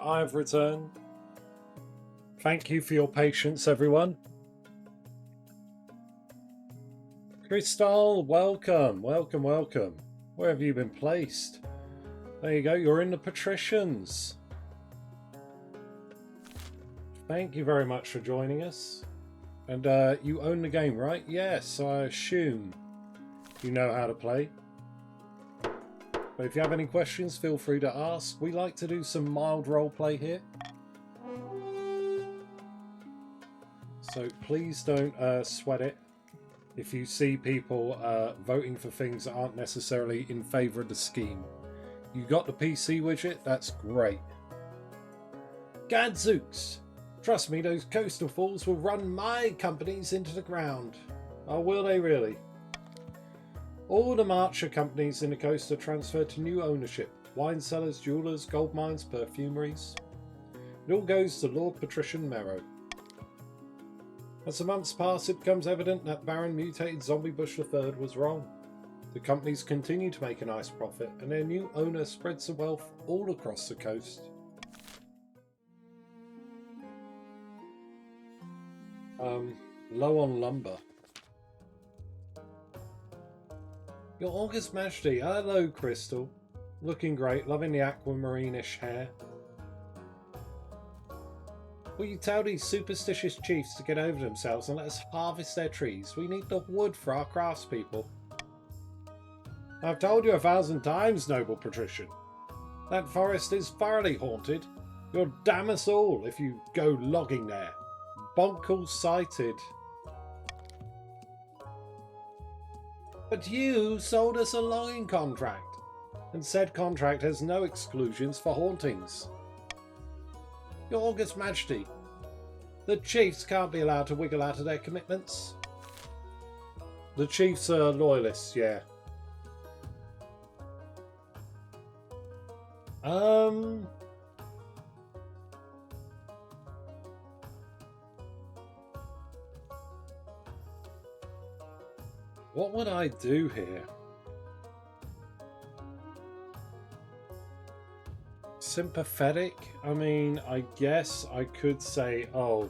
I've returned. Thank you for your patience, everyone. Crystal, welcome, welcome, welcome. Where have you been placed? There you go, you're in the patricians. Thank you very much for joining us. And you own the game, right? Yes, I assume you know how to play. But if you have any questions, feel free to ask. We like to do some mild roleplay here. So please don't sweat it if you see people voting for things that aren't necessarily in favour of the scheme. You got the PC widget? That's great. Gadzooks! Trust me, those coastal fools will run my companies into the ground. Oh, will they really? All the Marcher companies in the coast are transferred to new ownership. Wine cellars, jewellers, gold mines, perfumeries. It all goes to Lord Patrician Merrow. As the months pass, it becomes evident that Baron Mutated Zombie Bush III was wrong. The companies continue to make a nice profit, and their new owner spreads the wealth all across the coast. Low on lumber. Your August Majesty. Hello, Crystal. Looking great, loving the aquamarine-ish hair. Will you tell these superstitious chiefs to get over themselves and let us harvest their trees? We need the wood for our craftspeople. I've told you 1,000 times, noble patrician. That forest is thoroughly haunted. You'll damn us all if you go logging there. Bonkle sighted. But you sold us a logging contract, and said contract has no exclusions for hauntings. Your August Majesty, the chiefs can't be allowed to wiggle out of their commitments. The chiefs are loyalists, yeah. What would I do here? Sympathetic? I mean, I guess I could say, oh.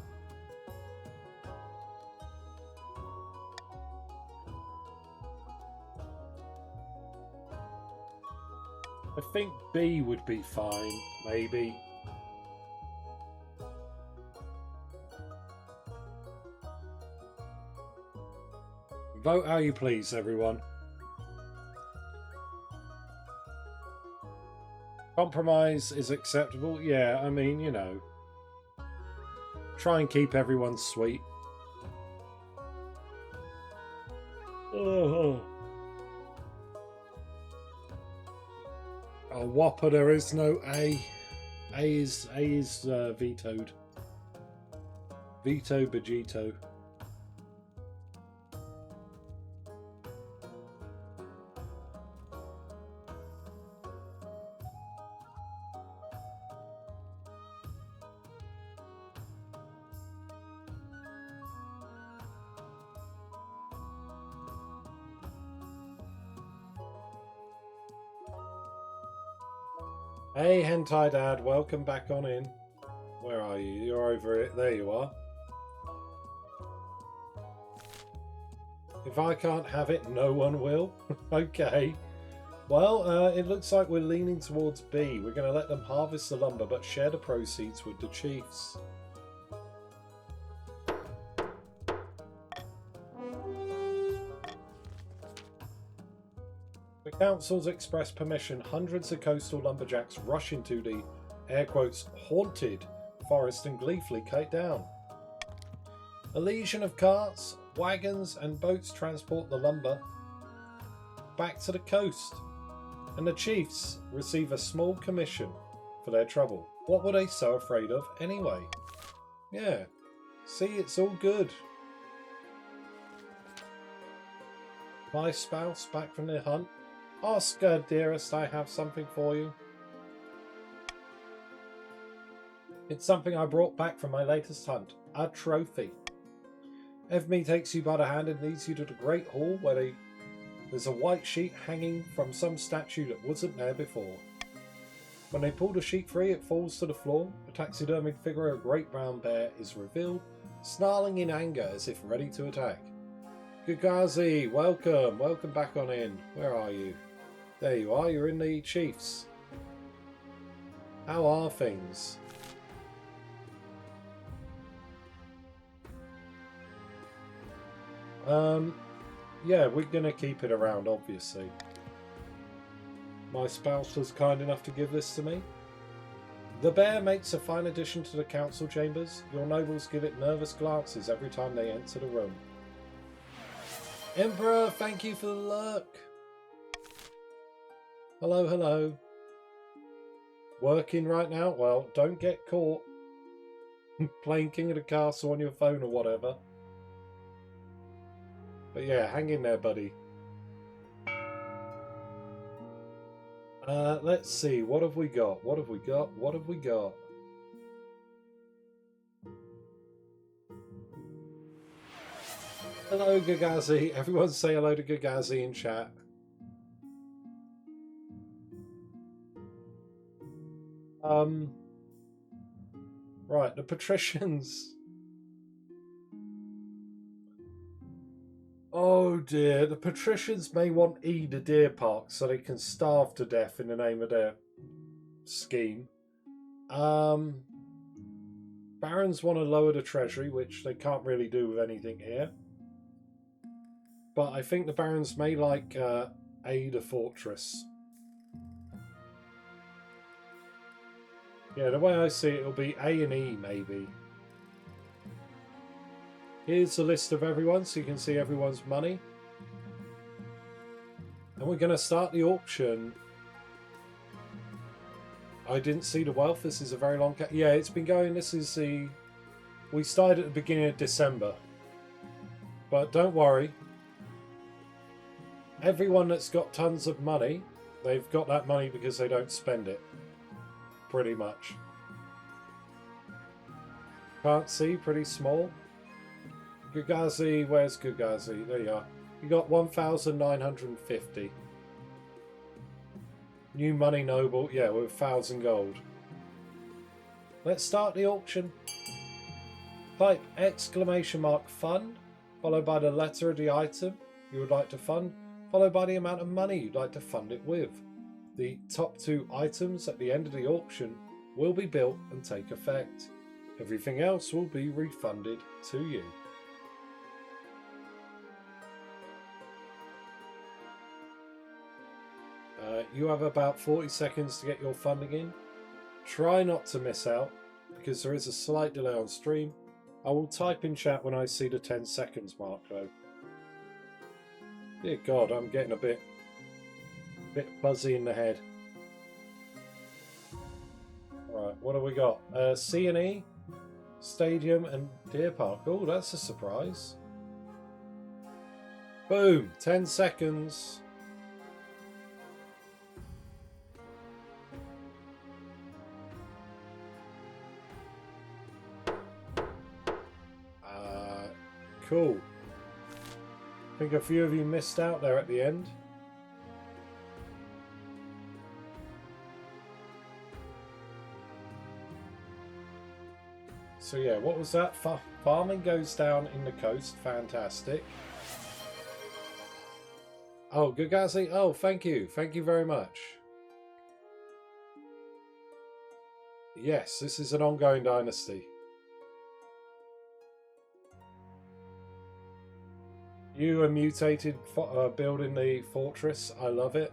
I think B would be fine, maybe. Vote how you please, everyone. Compromise is acceptable. Yeah, I mean, you know. Try and keep everyone sweet. Oh. A whopper, there is no A. A is vetoed. Veto Bajito. Hey Hentai Dad, welcome back on in. Where are you? You're over it. There you are. If I can't have it, no one will. Okay. Well, it looks like we're leaning towards B. We're going to let them harvest the lumber, but share the proceeds with the chiefs. The council's expressed permission. Hundreds of coastal lumberjacks rush into the, air quotes, haunted forest and gleefully kite down. A legion of carts, wagons and boats transport the lumber back to the coast, and the chiefs receive a small commission for their trouble. What were they so afraid of anyway? Yeah, see, it's all good. My spouse back from their hunt. Oskar, dearest, I have something for you. It's something I brought back from my latest hunt. A trophy. Evme takes you by the hand and leads you to the great hall where there's a white sheet hanging from some statue that wasn't there before. When they pull the sheep free, it falls to the floor. A taxidermied figure of a great brown bear is revealed, snarling in anger as if ready to attack. Gugazi, welcome. Welcome back on in. Where are you? There you are. You're in the Chiefs. How are things? Yeah, we're going to keep it around, obviously. My spouse was kind enough to give this to me. The bear makes a fine addition to the council chambers. Your nobles give it nervous glances every time they enter the room. Emperor, thank you for the lurk. Hello, hello. Working right now? Well, don't get caught playing King of the Castle on your phone or whatever. But yeah, hang in there, buddy. Let's see. What have we got? What have we got? What have we got? Hello, Gagazi. Everyone say hello to Gagazi in chat. Right, the patricians. Oh dear, the patricians may want Ede a deer park so they can starve to death in the name of their scheme. Barons want to lower the treasury, which they can't really do with anything here. But I think the barons may like aid a fortress. Yeah, the way I see it, it'll be A and E maybe. Here's a list of everyone so you can see everyone's money. And we're going to start the auction. I didn't see the wealth. This is a very long... Yeah, it's been going... This is the... We started at the beginning of December. But don't worry. Everyone that's got tons of money, they've got that money because they don't spend it. Pretty much. Can't see, pretty small. Gugazi, where's Gugazi? There you are. You got 1,950. New money noble, yeah, with 1,000 gold. Let's start the auction. Type !fund, followed by the letter of the item you would like to fund, followed by the amount of money you'd like to fund it with. The top 2 items at the end of the auction will be built and take effect. Everything else will be refunded to you. You have about 40 seconds to get your funding in. Try not to miss out, because there is a slight delay on stream. I will type in chat when I see the 10 seconds mark though. Dear God, I'm getting a bit fuzzy in the head. Right, what have we got? C&E, Stadium and Deer Park. Oh, that's a surprise. Boom, 10 seconds. Cool. I think a few of you missed out there at the end. So yeah, what was that? Farming goes down in the coast. Fantastic. Oh, Gugazi. Oh, thank you. Thank you very much. Yes, this is an ongoing dynasty. You are mutated building the fortress. I love it.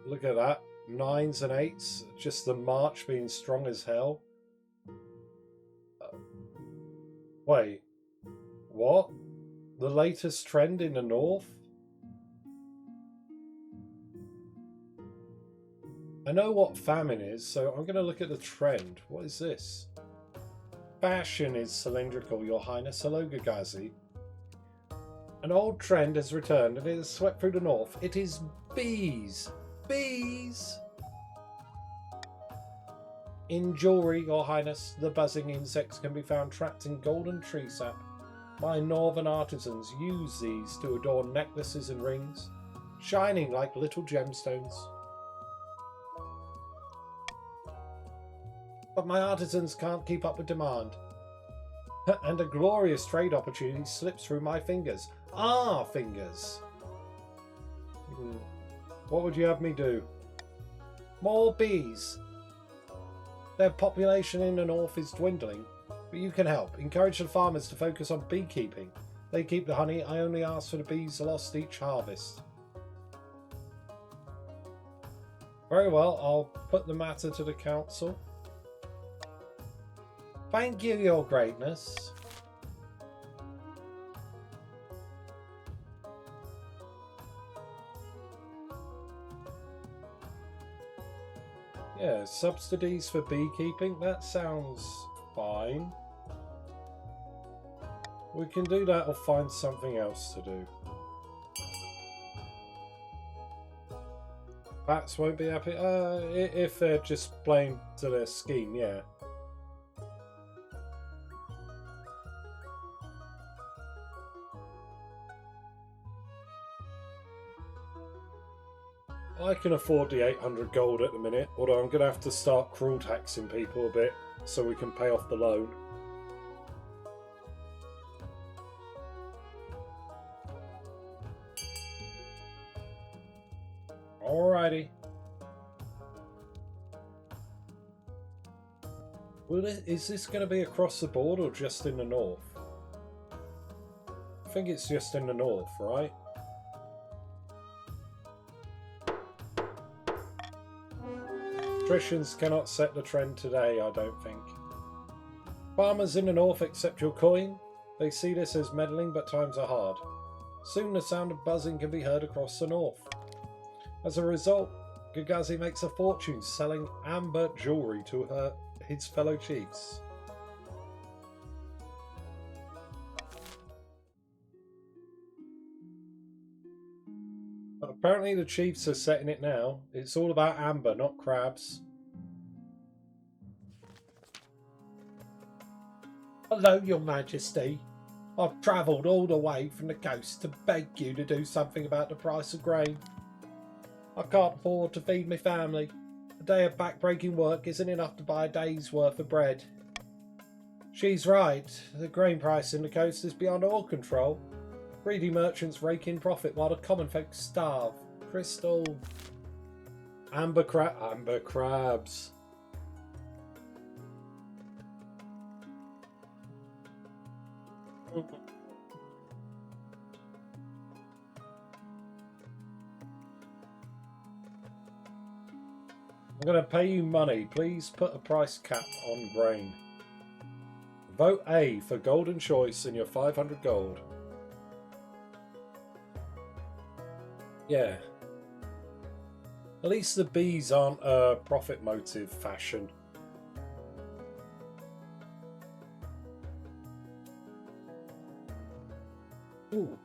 Look at that. 9s and 8s. Just the march being strong as hell. Wait. What? The latest trend in the north? I know what famine is, so I'm going to look at the trend. What is this? Fashion is cylindrical, Your Highness. Hello, Gugazi. An old trend has returned and it has swept through the north. It is bees. Bees! In jewellery, Your Highness, the buzzing insects can be found trapped in golden tree sap. My northern artisans use these to adorn necklaces and rings, shining like little gemstones. but my artisans can't keep up with demand. And a glorious trade opportunity slips through my fingers. Our fingers! What would you have me do? More bees. Their population in the north is dwindling, but you can help. Encourage the farmers to focus on beekeeping. They keep the honey. I only ask for the bees lost each harvest. Very well, I'll put the matter to the council. Thank you, your greatness. Yeah, subsidies for beekeeping, that sounds fine. We can do that or find something else to do. Bats won't be happy. If they're just playing to their scheme, yeah. I can afford the 800 gold at the minute, although I'm going to have to start cruel taxing people a bit so we can pay off the loan. Alrighty. Is this going to be across the board or just in the north? I think it's just in the north, right? Patricians cannot set the trend today, I don't think. Farmers in the north accept your coin. They see this as meddling, but times are hard. Soon the sound of buzzing can be heard across the north. As a result, Gagazi makes a fortune selling amber jewellery to his fellow chiefs. But apparently the chiefs are setting it now. It's all about amber, not crabs. Hello, your majesty. I've travelled all the way from the coast to beg you to do something about the price of grain. I can't afford to feed my family. A day of back-breaking work isn't enough to buy a day's worth of bread. She's right. The grain price in the coast is beyond all control. Greedy merchants rake in profit while the common folk starve. Crystal. Amber crabs. I'm going to pay you money. Please put a price cap on grain. Vote A for golden choice and your 500 gold. Yeah. At least the bees aren't a profit motive fashion. Ooh.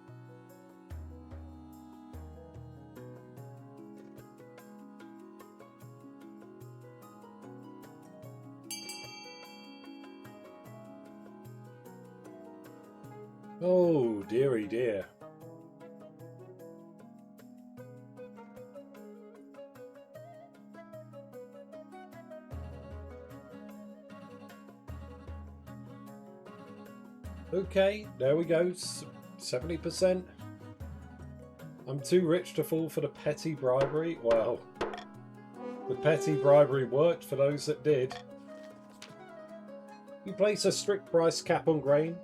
Oh, dearie dear. Okay, there we go. 70%. I'm too rich to fall for the petty bribery. Well, the petty bribery worked for those that did. You place a strict price cap on grain.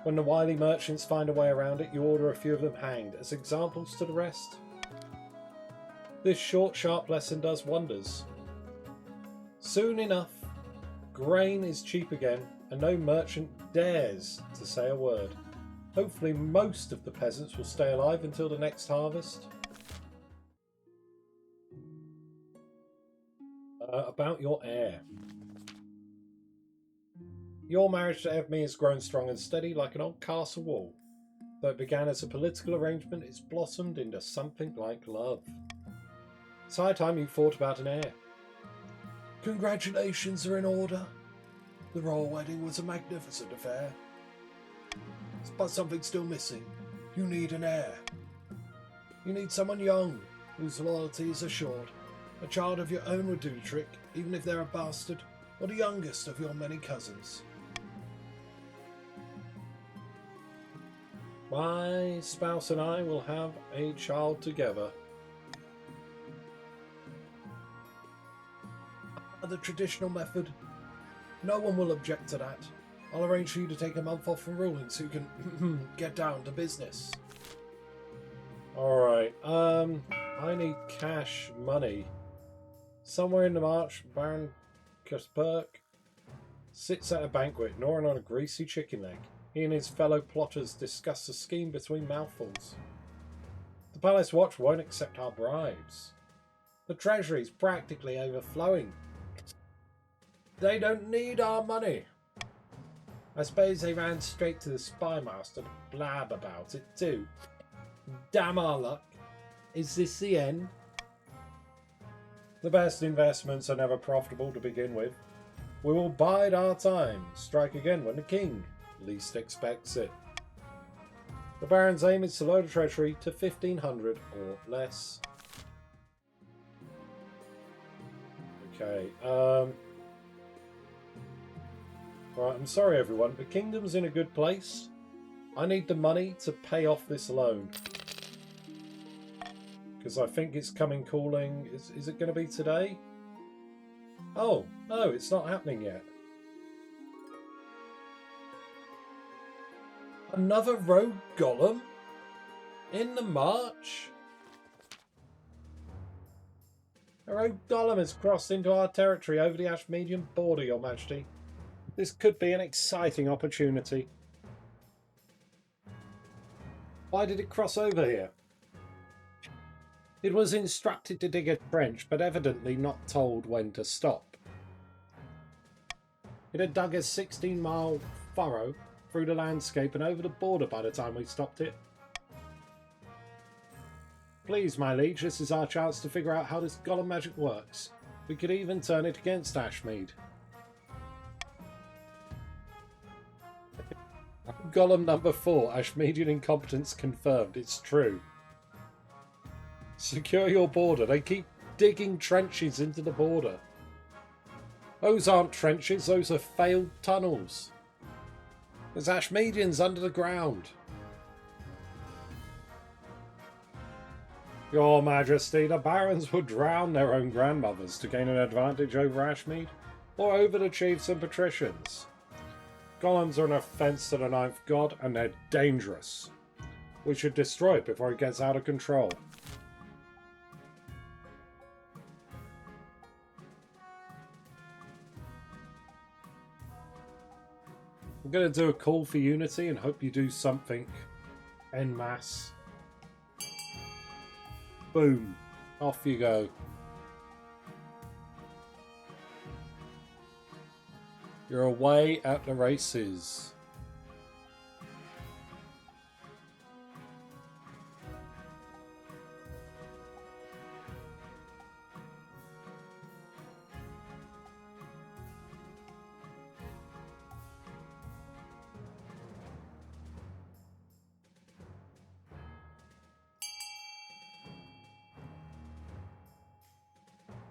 When the wily merchants find a way around it, you order a few of them hanged as examples to the rest. This short, sharp lesson does wonders. Soon enough, grain is cheap again, and no merchant dares to say a word. Hopefully most of the peasants will stay alive until the next harvest. About your heir. Your marriage to Evme has grown strong and steady like an old castle wall. Though it began as a political arrangement, it's blossomed into something like love. It's high time you thought about an heir. Congratulations are in order. The royal wedding was a magnificent affair. But something's still missing. You need an heir. You need someone young, whose loyalty is assured. A child of your own would do the trick, even if they're a bastard. or the youngest of your many cousins? My spouse and I will have a child together. The traditional method. No one will object to that. I'll arrange for you to take a month off from ruling so you can get down to business. Alright, I need cash money. Somewhere in the march, Baron Kasperk sits at a banquet, gnawing on a greasy chicken leg. He and his fellow plotters discuss a scheme between mouthfuls. The Palace Watch won't accept our bribes. The treasury's practically overflowing. They don't need our money. I suppose they ran straight to the spy master to blab about it too. Damn our luck. Is this the end? The best investments are never profitable to begin with. We will bide our time, strike again when the king least expects it. The Baron's aim is to load the treasury to 1,500 or less. Okay, right, I'm sorry everyone, the kingdom's in a good place. I need the money to pay off this loan. Because I think it's coming calling. Is it going to be today? Oh, no, it's not happening yet. Another rogue golem? In the march? A rogue golem has crossed into our territory over the Ashmedian border, Your Majesty. This could be an exciting opportunity. Why did it cross over here? It was instructed to dig a trench, but evidently not told when to stop. It had dug a 16-mile furrow through the landscape and over the border by the time we stopped it. Please, my liege, this is our chance to figure out how this golem magic works. We could even turn it against Ashmead. Golem number 4, Ashmedian incompetence confirmed. It's true. Secure your border. They keep digging trenches into the border. Those aren't trenches, those are failed tunnels. There's Ashmedians under the ground. Your Majesty, the barons would drown their own grandmothers to gain an advantage over Ashmead, or over the chiefs and patricians. Golems are an offence to the ninth god, and they're dangerous. We should destroy it before it gets out of control. I'm going to do a call for unity and hope you do something en masse. Boom. Off you go. You're away at the races.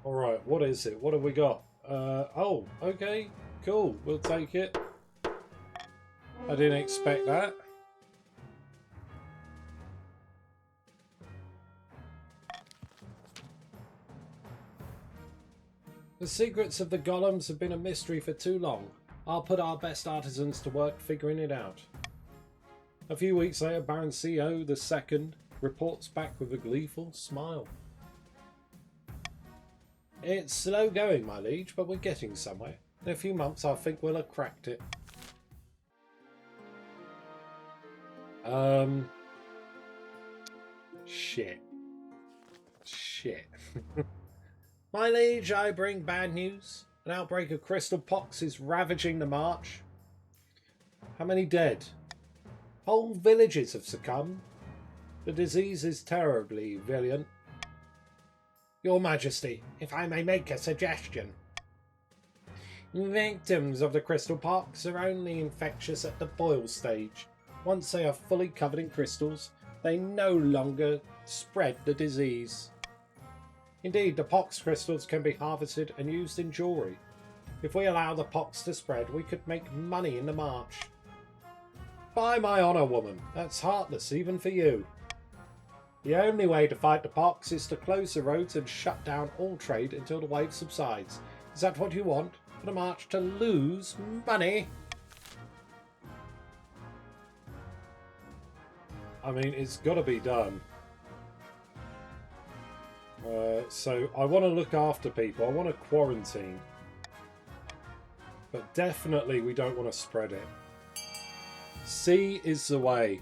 Alright, what is it? What have we got? Oh, okay, cool, we'll take it. I didn't expect that. The secrets of the golems have been a mystery for too long. I'll put our best artisans to work figuring it out. A few weeks later, Baron CO II reports back with a gleeful smile. It's slow going, my liege, but we're getting somewhere. In a few months, I think we'll have cracked it. Shit. My liege, I bring bad news. An outbreak of crystal pox is ravaging the march. How many dead? Whole villages have succumbed. The disease is terribly virulent. Your Majesty, if I may make a suggestion. Victims of the crystal pox are only infectious at the boil stage. Once they are fully covered in crystals, they no longer spread the disease. Indeed, the pox crystals can be harvested and used in jewellery. If we allow the pox to spread, we could make money in the march. By my honour, woman, that's heartless even for you. The only way to fight the pox is to close the roads and shut down all trade until the wave subsides. Is that what you want? For the march to lose money? I mean, it's got to be done. So I want to look after people. I want to quarantine. But definitely we don't want to spread it. Sea is the way.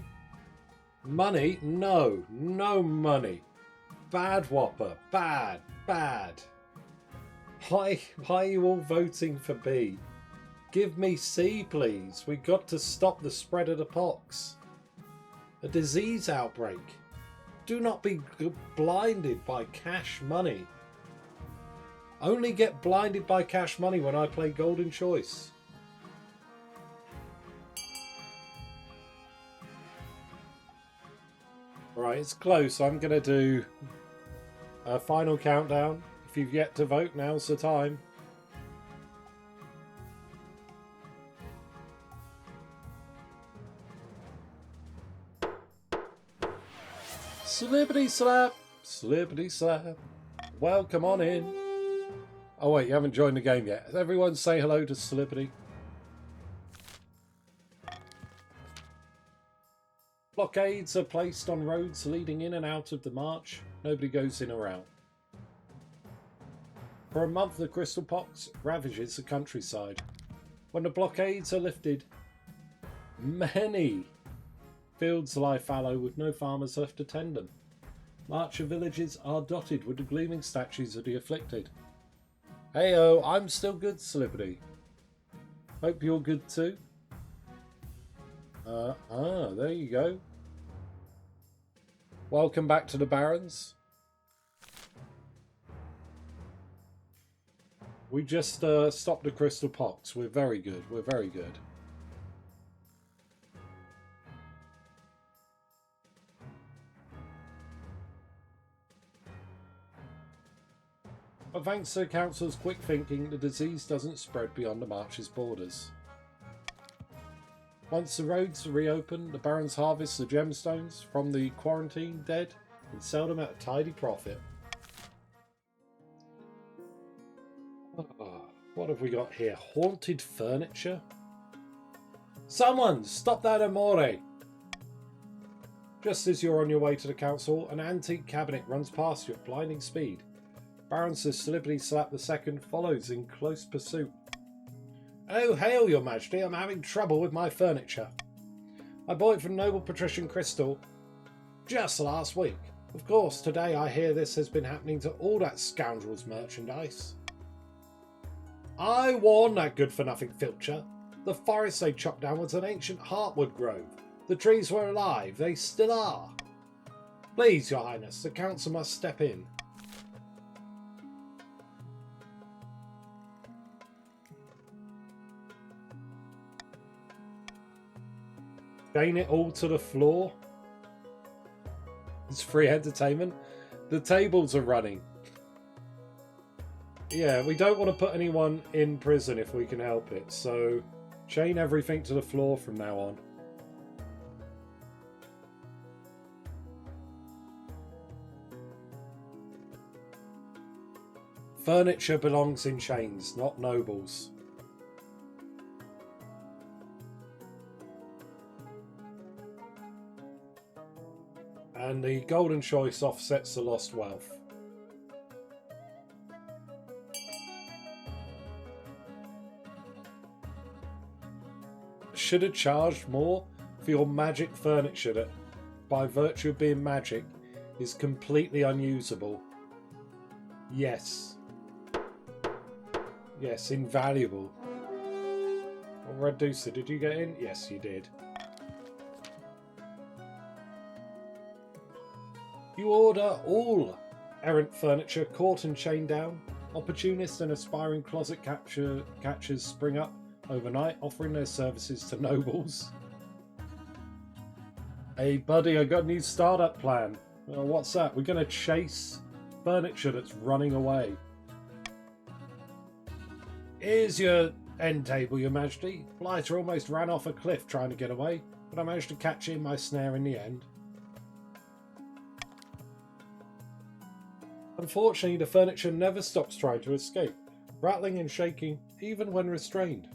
Money? No. No money. Bad whopper. Bad. Bad. Why are you all voting for B? Give me C, please. We've got to stop the spread of the pox. A disease outbreak. Do not be blinded by cash money. Only get blinded by cash money when I play Golden Choice. Right, it's close. I'm going to do a final countdown. If you've yet to vote, now's the time. Slippity slap, slippity slap. Welcome on in. Oh wait, you haven't joined the game yet. Everyone say hello to Slippity. Blockades are placed on roads leading in and out of the march. Nobody goes in or out. For a month, the crystal pox ravages the countryside. When the blockades are lifted, many fields lie fallow with no farmers left to tend them. Marcher villages are dotted with the gleaming statues of the afflicted. Heyo, I'm still good, Slippity. Hope you're good too. There you go. Welcome back to the Barons. We just stopped the crystal pox. We're very good. We're very good. But thanks to the council's quick thinking, the disease doesn't spread beyond the march's borders. Once the roads are reopened, the Barons harvest the gemstones from the quarantine dead and sell them at a tidy profit. What have we got here? Haunted furniture? Someone stop that amore! Just as you're on your way to the council, an antique cabinet runs past you at blinding speed. Baron Sir Slippity Slap II follows in close pursuit. Oh, hail, your majesty, I'm having trouble with my furniture. I bought it from noble patrician Crystal just last week. Of course, today I hear this has been happening to all that scoundrel's merchandise. I warned that good-for-nothing filcher. The forest they chopped down was an ancient heartwood grove. The trees were alive. They still are. Please, your highness, the council must step in. Chain it all to the floor. It's free entertainment. The tables are running. Yeah, we don't want to put anyone in prison if we can help it, so chain everything to the floor from now on. Furniture belongs in chains, not nobles. And the golden choice offsets the lost wealth. Should have charged more for your magic furniture that, by virtue of being magic, is completely unusable. Yes. Yes, invaluable. Oh, Red Deucer, did you get in? Yes, you did. You order all errant furniture caught and chained down. Opportunists and aspiring closet catchers spring up overnight, offering their services to nobles. Hey buddy, I got a new startup plan. What's that? We're going to chase furniture that's running away. Here's your end table, Your Majesty. Blighter almost ran off a cliff trying to get away, but I managed to catch in my snare in the end. Unfortunately, the furniture never stops trying to escape, rattling and shaking even when restrained.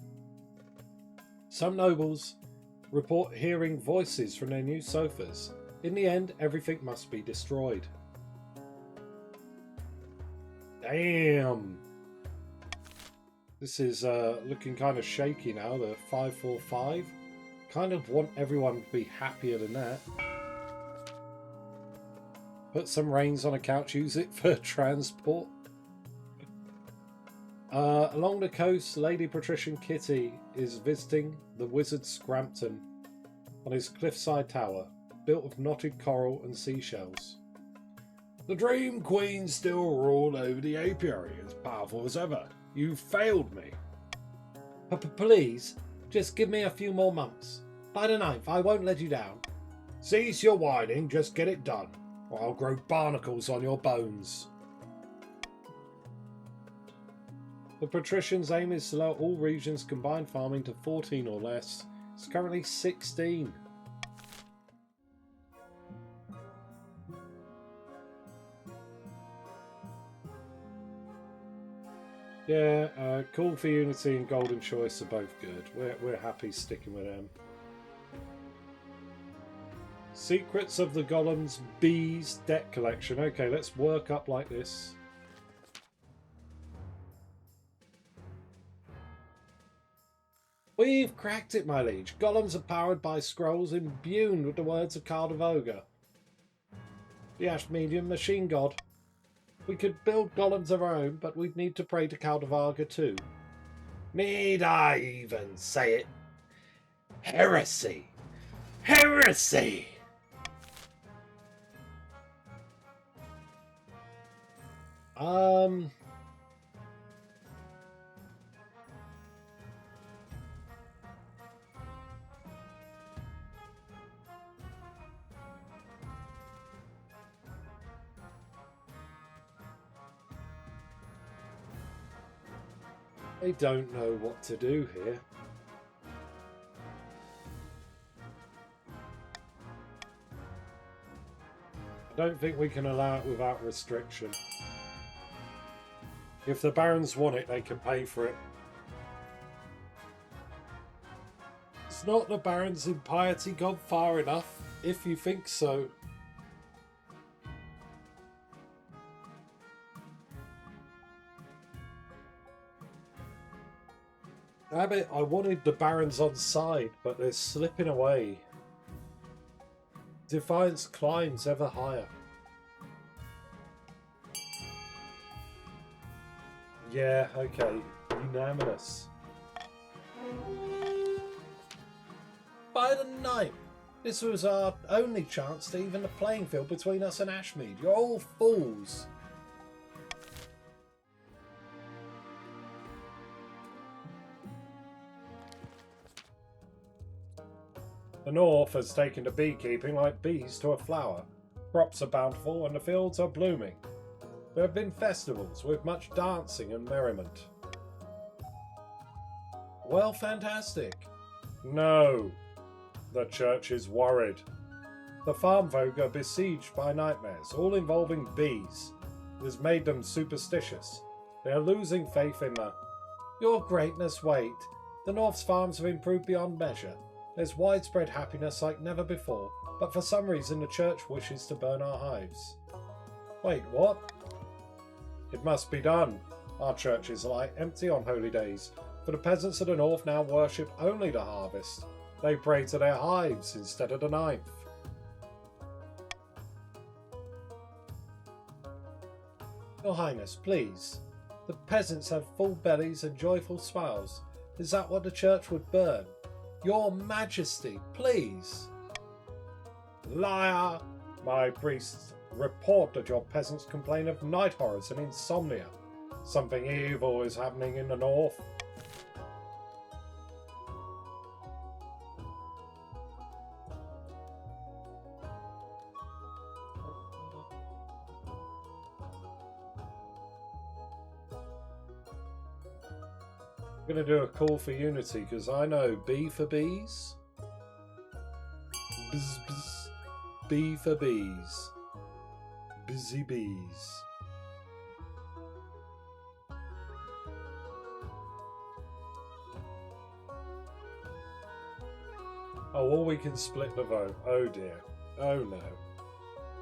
Some nobles report hearing voices from their new sofas. In the end, everything must be destroyed. Damn! This is looking kind of shaky now, the 545. Kind of want everyone to be happier than that. Put some reins on a couch, use it for transport. Along the coast, Lady Patrician Kitty is visiting the wizard Scrampton on his cliffside tower, built of knotted coral and seashells. The Dream Queen still ruled over the apiary, as powerful as ever. You failed me. Please, just give me a few more months. By the 9th, I won't let you down. Cease your whining, just get it done, or I'll grow barnacles on your bones. The Patrician's aim is to lower all regions' combined farming to 14 or less. It's currently 16. Yeah, Call for Unity and Golden Choice are both good. We're happy sticking with them. Secrets of the Golem's Bees deck collection. Okay, let's work up like this. We've cracked it, my liege. Golems are powered by scrolls imbued with the words of Caldavoga, the Ash Medium machine god. We could build golems of our own, but we'd need to pray to Caldavoga too. Need I even say it? Heresy! Heresy! I don't know what to do here. I don't think we can allow it without restriction. If the barons want it, they can pay for it. It's not the barons' impiety gone far enough, if you think so. Damn it, I wanted the barons on side, but they're slipping away. Defiance climbs ever higher. Yeah, okay. Unanimous. By the 9th, this was our only chance to even the playing field between us and Ashmead. You're all fools. The North has taken to beekeeping like bees to a flower. Crops are bountiful and the fields are blooming. There have been festivals with much dancing and merriment. Well, fantastic. No. The church is worried. The farm folk are besieged by nightmares, all involving bees. It has made them superstitious. They are losing faith in Your greatness, wait. The North's farms have improved beyond measure. There's widespread happiness like never before, but for some reason the church wishes to burn our hives. Wait, what? It must be done. Our churches lie empty on holy days, for the peasants of the North now worship only the harvest. They pray to their hives instead of the 9th. Your Highness, please. The peasants have full bellies and joyful smiles. Is that what the church would burn? Your Majesty, please. Liar! My priests report that your peasants complain of night horrors and insomnia. Something evil is happening in the North. I'm going to do a call for unity because I know B for bees. Bzz, bzz. B for bees. Busy bees. Oh, or we can split the vote. Oh dear. Oh no.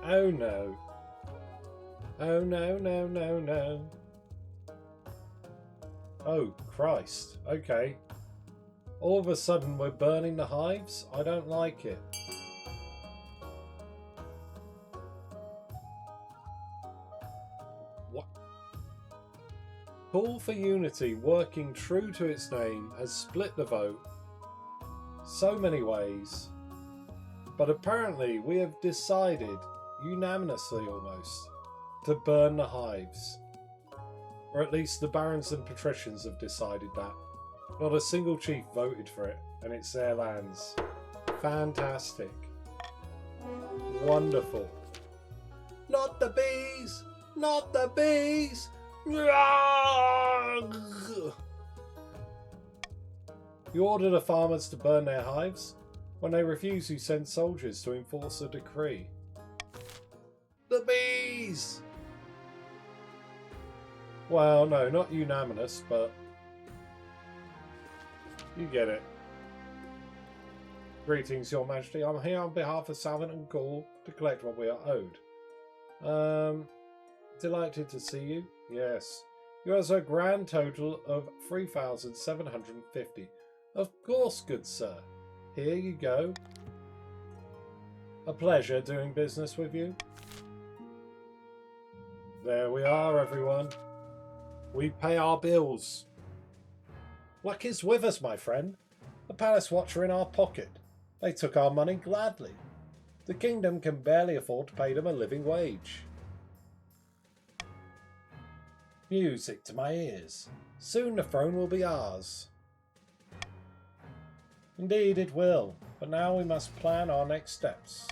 Oh no. Oh no, no, no, no. Oh, Christ. Okay. All of a sudden we're burning the hives? I don't like it. What? Call for Unity, working true to its name, has split the vote so many ways. But apparently we have decided, unanimously almost, to burn the hives. Or at least the barons and patricians have decided that. Not a single chief voted for it, and it's their lands. Fantastic. Wonderful. Not the bees! Not the bees! You order the farmers to burn their hives. When they refuse, you send soldiers to enforce a decree. The bees! Well, no, not unanimous, but you get it. Greetings, Your Majesty. I'm here on behalf of Salvin and Gaul to collect what we are owed. Delighted to see you. Yes. You have a grand total of 3,750. Of course, good sir. Here you go. A pleasure doing business with you. There we are, everyone. We pay our bills. Luck is with us, my friend. The Palace Watch are in our pocket. They took our money gladly. The kingdom can barely afford to pay them a living wage. Music to my ears. Soon the throne will be ours. Indeed it will, but now we must plan our next steps.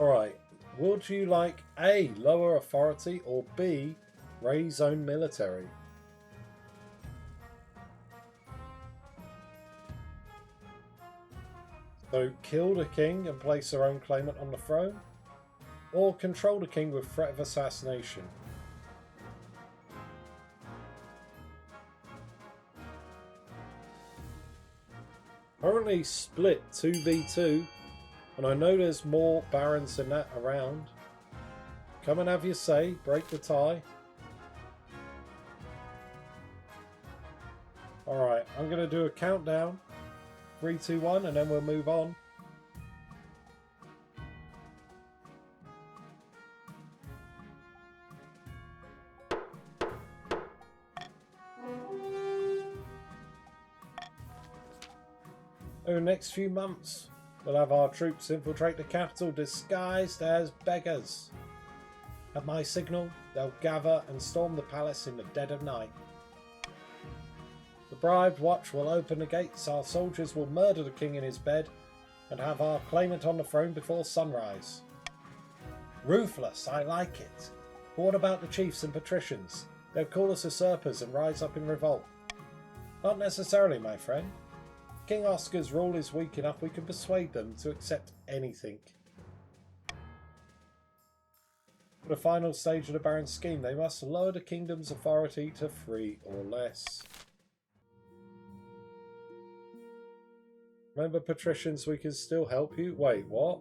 Alright, would you like A, lower authority, or B, raise own military? So kill the king and place their own claimant on the throne? Or control the king with threat of assassination? Currently split 2v2, and I know there's more barons than that around. Come and have your say, break the tie. Alright, I'm going to do a countdown. 3, 2, 1, and then we'll move on. Over the next few months, we'll have our troops infiltrate the capital disguised as beggars. At my signal, they'll gather and storm the palace in the dead of night. The bribed watch will open the gates, our soldiers will murder the king in his bed, and have our claimant on the throne before sunrise. Ruthless, I like it. But what about the chiefs and patricians? They'll call us usurpers and rise up in revolt. Not necessarily, my friend. King Oscar's rule is weak enough we can persuade them to accept anything. For the final stage of the Baron's scheme, they must lower the kingdom's authority to 3 or less. Remember, patricians, we can still help you? Wait, what?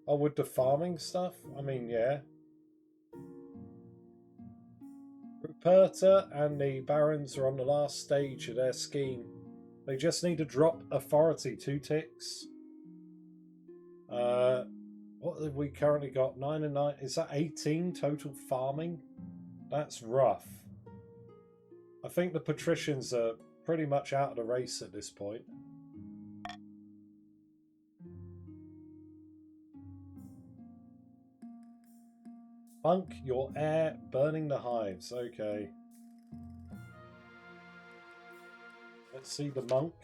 Oh, with the farming stuff? I mean, yeah. Ruperta and the barons are on the last stage of their scheme. They just need to drop authority 2 ticks. What have we currently got? 9 and 9. Is that 18 total farming? That's rough. I think the patricians are pretty much out of the race at this point. Monk, your heir, burning the hives. Okay. Let's see the monk.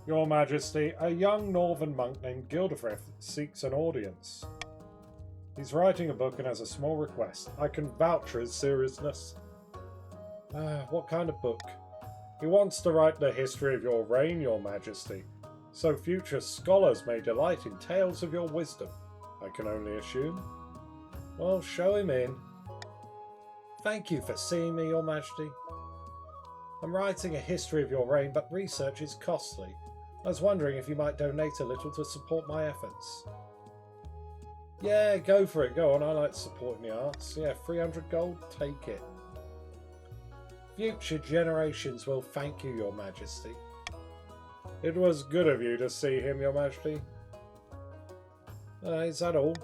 Your Majesty, a young northern monk named Gildefrith seeks an audience. He's writing a book and has a small request. I can vouch for his seriousness. What kind of book? He wants to write the history of your reign, your majesty, so future scholars may delight in tales of your wisdom, I can only assume. Well, show him in. Thank you for seeing me, your majesty. I'm writing a history of your reign, but research is costly. I was wondering if you might donate a little to support my efforts. Yeah, go for it. Go on. I like supporting the arts. Yeah, 300 gold. Take it. Future generations will thank you, your majesty. It was good of you to see him, your majesty. Is that all?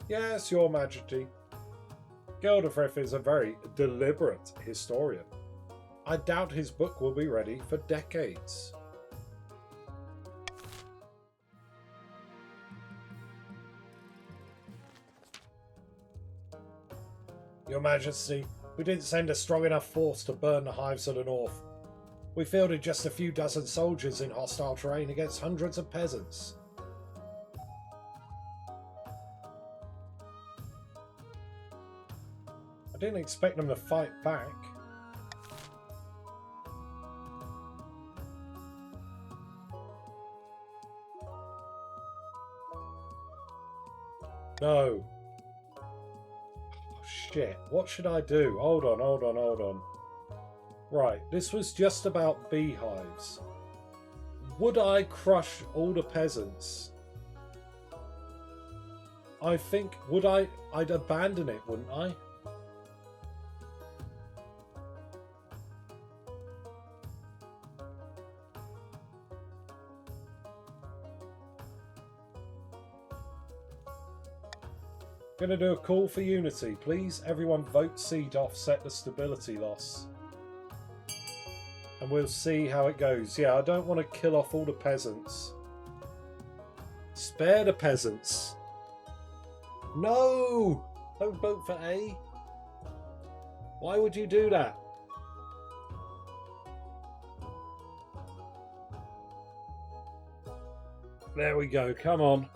Yes, your majesty. Gildefrith is a very deliberate historian. I doubt his book will be ready for decades. Your Majesty, we didn't send a strong enough force to burn the hives to the north. We fielded just a few dozen soldiers in hostile terrain against hundreds of peasants. I didn't expect them to fight back. No. Shit, what should I do? Hold on. Right, this was just about beehives. Would I crush all the peasants? I think, I'd abandon it, wouldn't I? Gonna do a call for unity. Please, everyone vote C to offset the stability loss. And we'll see how it goes. Yeah, I don't want to kill off all the peasants. Spare the peasants. No! Don't vote for A. Why would you do that? There we go. Come on.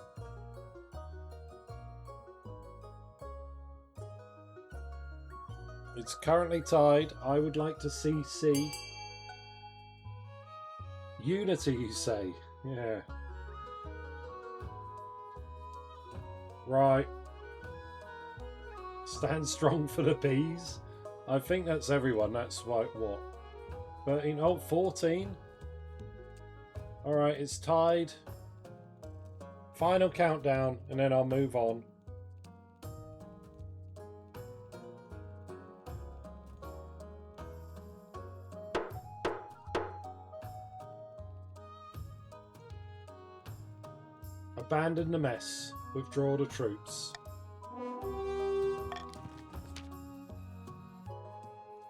It's currently tied. I would like to see C. Unity, you say? Yeah. Right. Stand strong for the bees. I think that's everyone. That's like what? 13, oh, 14. Alright, it's tied. Final countdown, and then I'll move on. Abandon the mess. Withdraw the troops.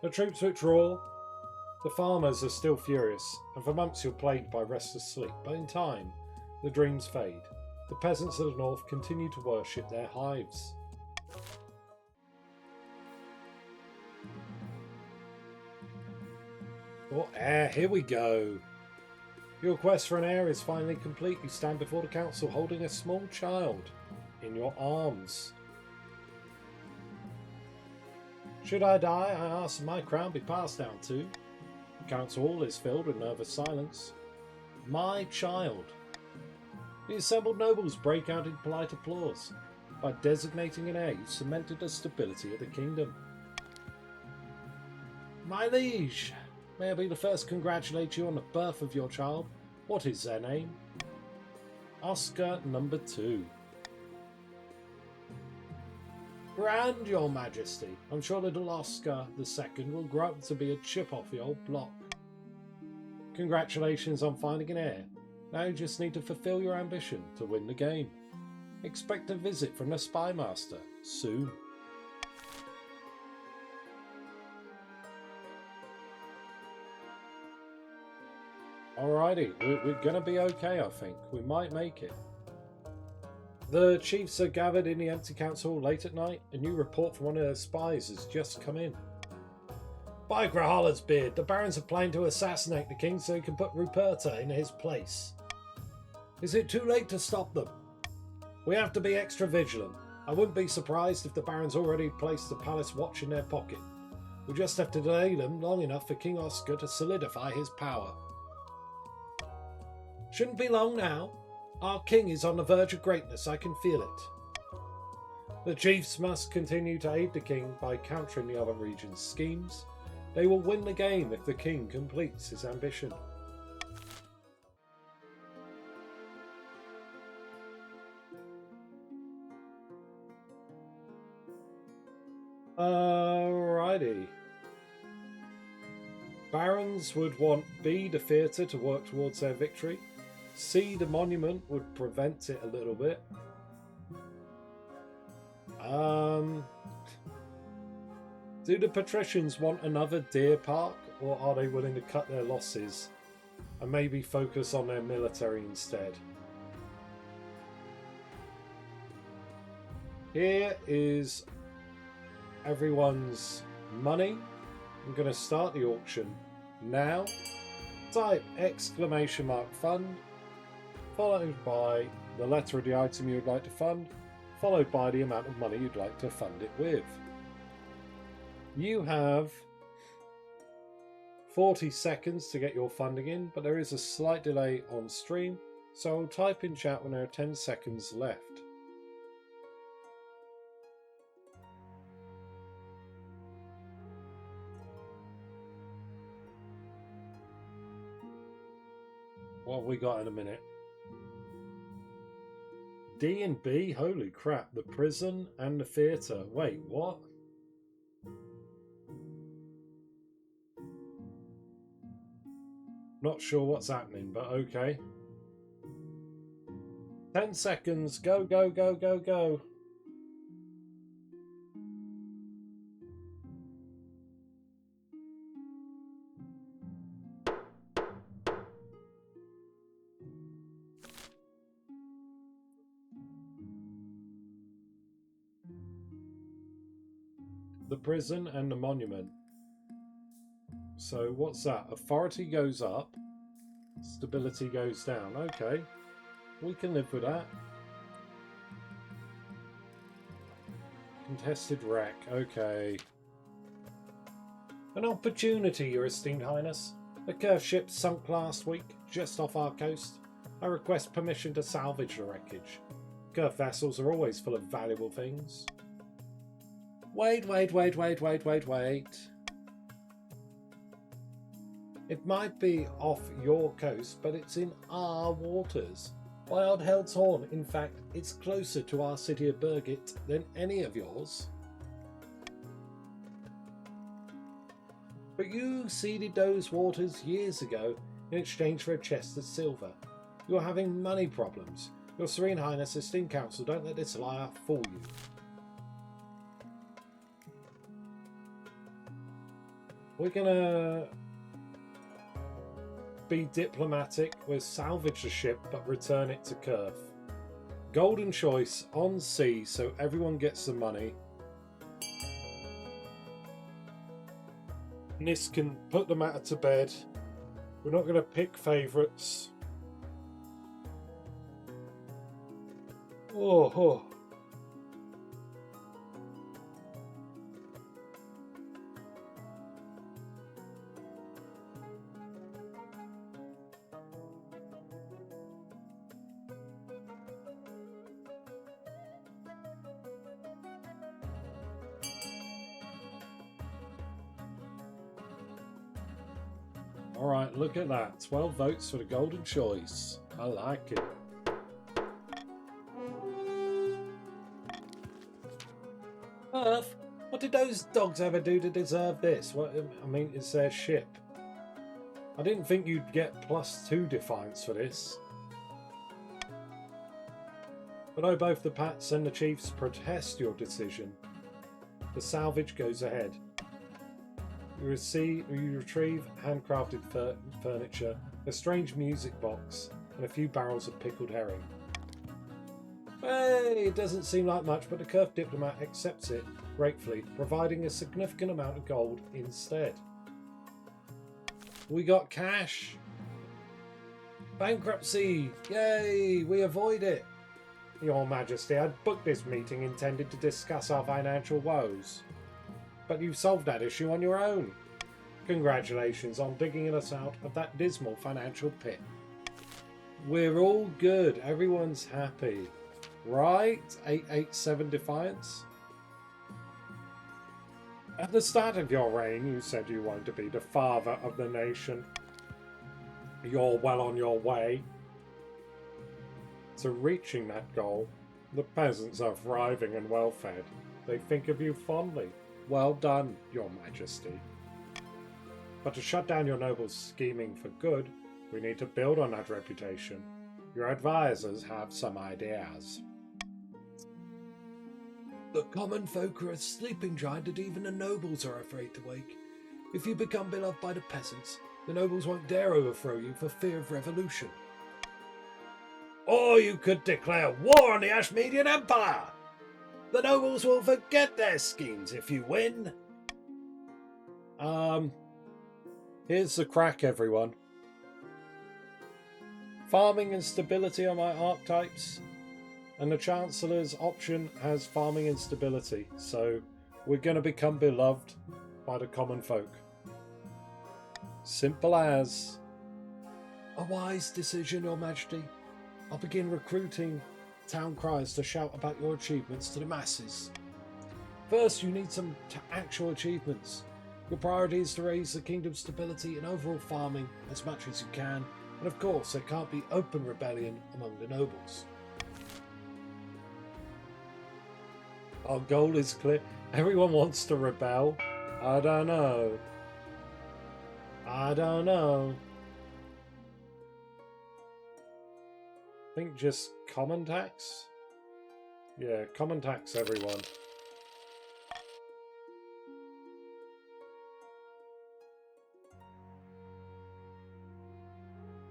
The troops withdraw. The farmers are still furious, and for months you're plagued by restless sleep, but in time, the dreams fade. The peasants of the north continue to worship their hives. Oh, here we go. Your quest for an heir is finally complete. You stand before the council holding a small child in your arms. Should I die, I ask my crown be passed down to. The council hall is filled with nervous silence. My child. The assembled nobles break out in polite applause. By designating an heir, you cemented the stability of the kingdom. My liege, may I be the first to congratulate you on the birth of your child. What is their name? Oskar number 2. Grand, your majesty. I'm sure little Oskar II will grow up to be a chip off the old block. Congratulations on finding an heir. Now you just need to fulfill your ambition to win the game. Expect a visit from the spy master soon. Alrighty, we're gonna be okay, I think. We might make it. The chiefs are gathered in the empty council hall late at night. A new report from one of their spies has just come in. By Grahala's beard, the barons are planning to assassinate the king so he can put Ruperta in his place. Is it too late to stop them? We have to be extra vigilant. I wouldn't be surprised if the barons already placed the palace watch in their pocket. We just have to delay them long enough for King Oskar to solidify his power. Shouldn't be long now. Our king is on the verge of greatness, I can feel it. The chiefs must continue to aid the king by countering the other region's schemes. They will win the game if the king completes his ambition. Alrighty. Barons would want B, the theatre, to work towards their victory. C, the monument, would prevent it a little bit. Do the patricians want another deer park, or are they willing to cut their losses and maybe focus on their military instead? Here is everyone's money. I'm going to start the auction now. Type !fund, followed by the letter of the item you would like to fund, followed by the amount of money you'd like to fund it with. You have 40 seconds to get your funding in, but there is a slight delay on stream, so I'll type in chat when there are 10 seconds left. What have we got in a minute? D and B? Holy crap, the prison and the theatre. Wait, what? Not sure what's happening, but okay. 10 seconds. Go, go, go, go, go. The prison and the monument. So what's that? Authority goes up, stability goes down. Okay, we can live with that. Contested wreck. Okay. An opportunity, Your Esteemed Highness. The curved ship sunk last week, just off our coast. I request permission to salvage the wreckage. Curved vessels are always full of valuable things. Wait. It might be off your coast, but it's in our waters. Wildheld's Horn, in fact, it's closer to our city of Birgit than any of yours. But you ceded those waters years ago in exchange for a chest of silver. You're having money problems. Your Serene Highness, Esteemed Council, don't let this liar fool you. We're gonna be diplomatic. We'll salvage the ship but return it to Kurth. Golden choice on sea so everyone gets the money. Nis can put the matter to bed. We're not going to pick favourites. Oh. Alright, look at that. 12 votes for the golden choice. I like it. Earth, what did those dogs ever do to deserve this? What, I mean, it's their ship. I didn't think you'd get +2 defiance for this. But I, both the Pats and the Chiefs protest your decision. The salvage goes ahead. You retrieve handcrafted furniture, a strange music box, and a few barrels of pickled herring. Hey, it doesn't seem like much, but the Curved Diplomat accepts it gratefully, providing a significant amount of gold instead. We got cash! Bankruptcy! Yay! We avoid it! Your Majesty, I'd booked this meeting intended to discuss our financial woes. but you've solved that issue on your own. Congratulations on digging us out of that dismal financial pit. We're all good. Everyone's happy. Right? 887 Defiance? At the start of your reign, you said you wanted to be the father of the nation. You're well on your way to reaching that goal. The peasants are thriving and well fed. They think of you fondly. Well done, Your Majesty. But to shut down your nobles' scheming for good, we need to build on that reputation. Your advisors have some ideas. The common folk are a sleeping giant that even the nobles are afraid to wake. If you become beloved by the peasants, the nobles won't dare overthrow you for fear of revolution. Or you could declare war on the Ashmedian Empire! The nobles will forget their schemes if you win! Here's the crack, everyone. Farming and stability are my archetypes, and the Chancellor's option has farming and stability, so we're going to become beloved by the common folk. Simple as. A wise decision, Your Majesty. I'll begin recruiting town criers to shout about your achievements to the masses. First, you need some actual achievements. Your priority is to raise the kingdom's stability and overall farming as much as you can, and of course there can't be open rebellion among the nobles. Our goal is clear. Everyone wants to rebel. I don't know. I think just common tax? Yeah, common tax everyone.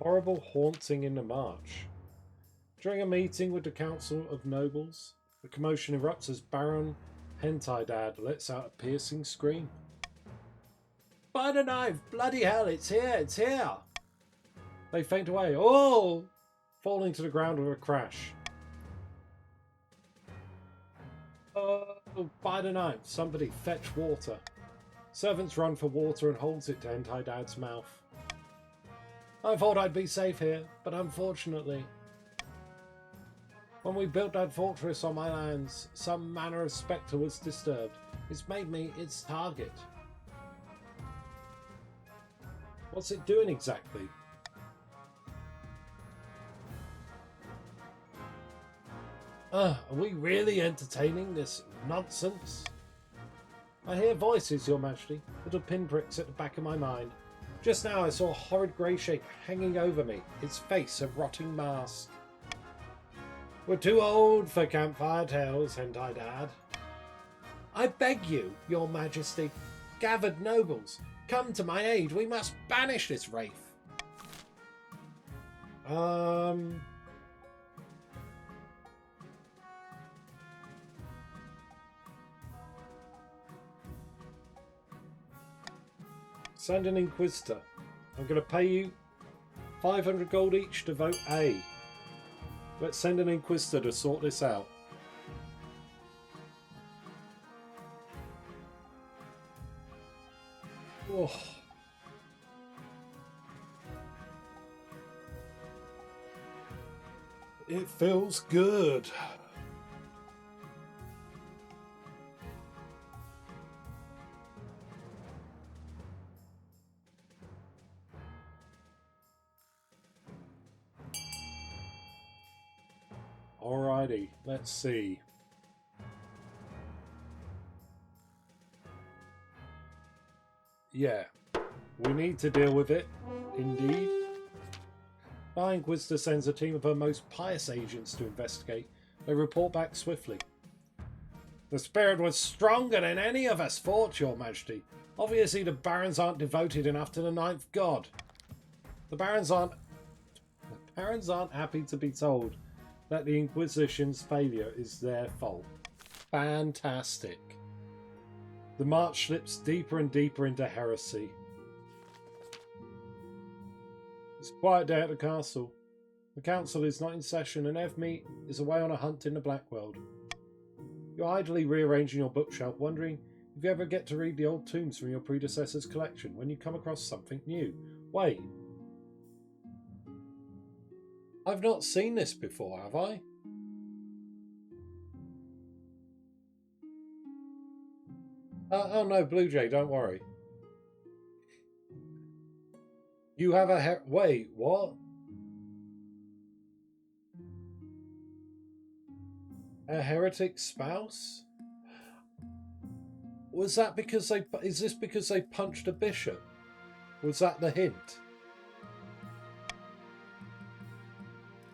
Horrible haunting in the march. During a meeting with the Council of Nobles, the commotion erupts as Baron Hentai Dad lets out a piercing scream. By the knife! Bloody hell, it's here! It's here! They faint away. Oh! Falling to the ground with a crash. Oh, by the knife! Somebody fetch water. Servants run for water and holds it to Hentai Dad's mouth. I thought I'd be safe here, but unfortunately, when we built that fortress on my lands, some manner of spectre was disturbed. It's made me its target. What's it doing exactly? Are we really entertaining this nonsense? I hear voices, Your Majesty, little pinpricks at the back of my mind. Just now I saw a horrid grey shape hanging over me, its face a rotting mask. We're too old for campfire tales, Hentai Dad. I beg you, Your Majesty, gathered nobles, come to my aid. We must banish this wraith. Send an Inquisitor. I'm going to pay you 500 gold each to vote A. Let's send an Inquisitor to sort this out. Oh. It feels good. Alrighty, let's see. Yeah, we need to deal with it, indeed. My Inquisitor sends a team of her most pious agents to investigate. They report back swiftly. The spirit was stronger than any of us thought, Your Majesty. Obviously the barons aren't devoted enough to the ninth god. The barons aren't happy to be told that the Inquisition's failure is their fault. Fantastic. The march slips deeper and deeper into heresy. It's a quiet day at the castle. The council is not in session and Evme is away on a hunt in the Black World. You're idly rearranging your bookshelf, wondering If you ever get to read the old tombs from your predecessor's collection, when you come across something new, wait. I've not seen this before, have I? Oh no, Blue Jay, don't worry. You have a wait, what? A heretic spouse? Was that because they... Is this because they punched a bishop? Was that the hint?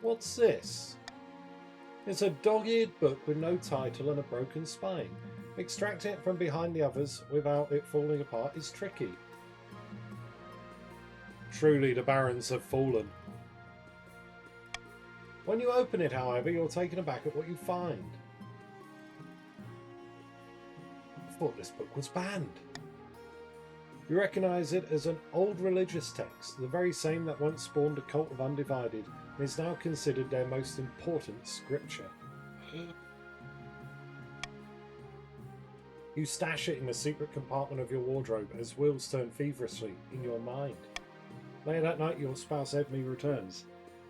What's this? It's a dog-eared book with no title and a broken spine. Extracting it from behind the others without it falling apart is tricky. Truly, the barons have fallen. When you open it, however, you're taken aback at what you find. I thought this book was banned. You recognise it as an old religious text, the very same that once spawned a cult of Undivided and is now considered their most important scripture. You stash it in the secret compartment of your wardrobe as wheels turn feverishly in your mind. Later that night, your spouse Edme returns.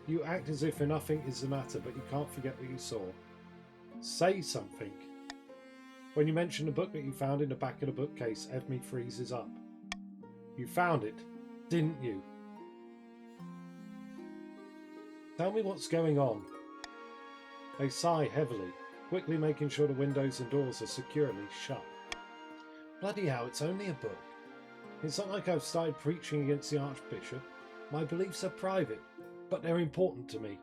You act as if nothing is the matter, but you can't forget what you saw. Say something. When you mention the book that you found in the back of the bookcase, Edme freezes up. You found it, didn't you? Tell me what's going on. They sigh heavily, quickly making sure the windows and doors are securely shut. Bloody hell, it's only a book. It's not like I've started preaching against the Archbishop. My beliefs are private, but they're important to me.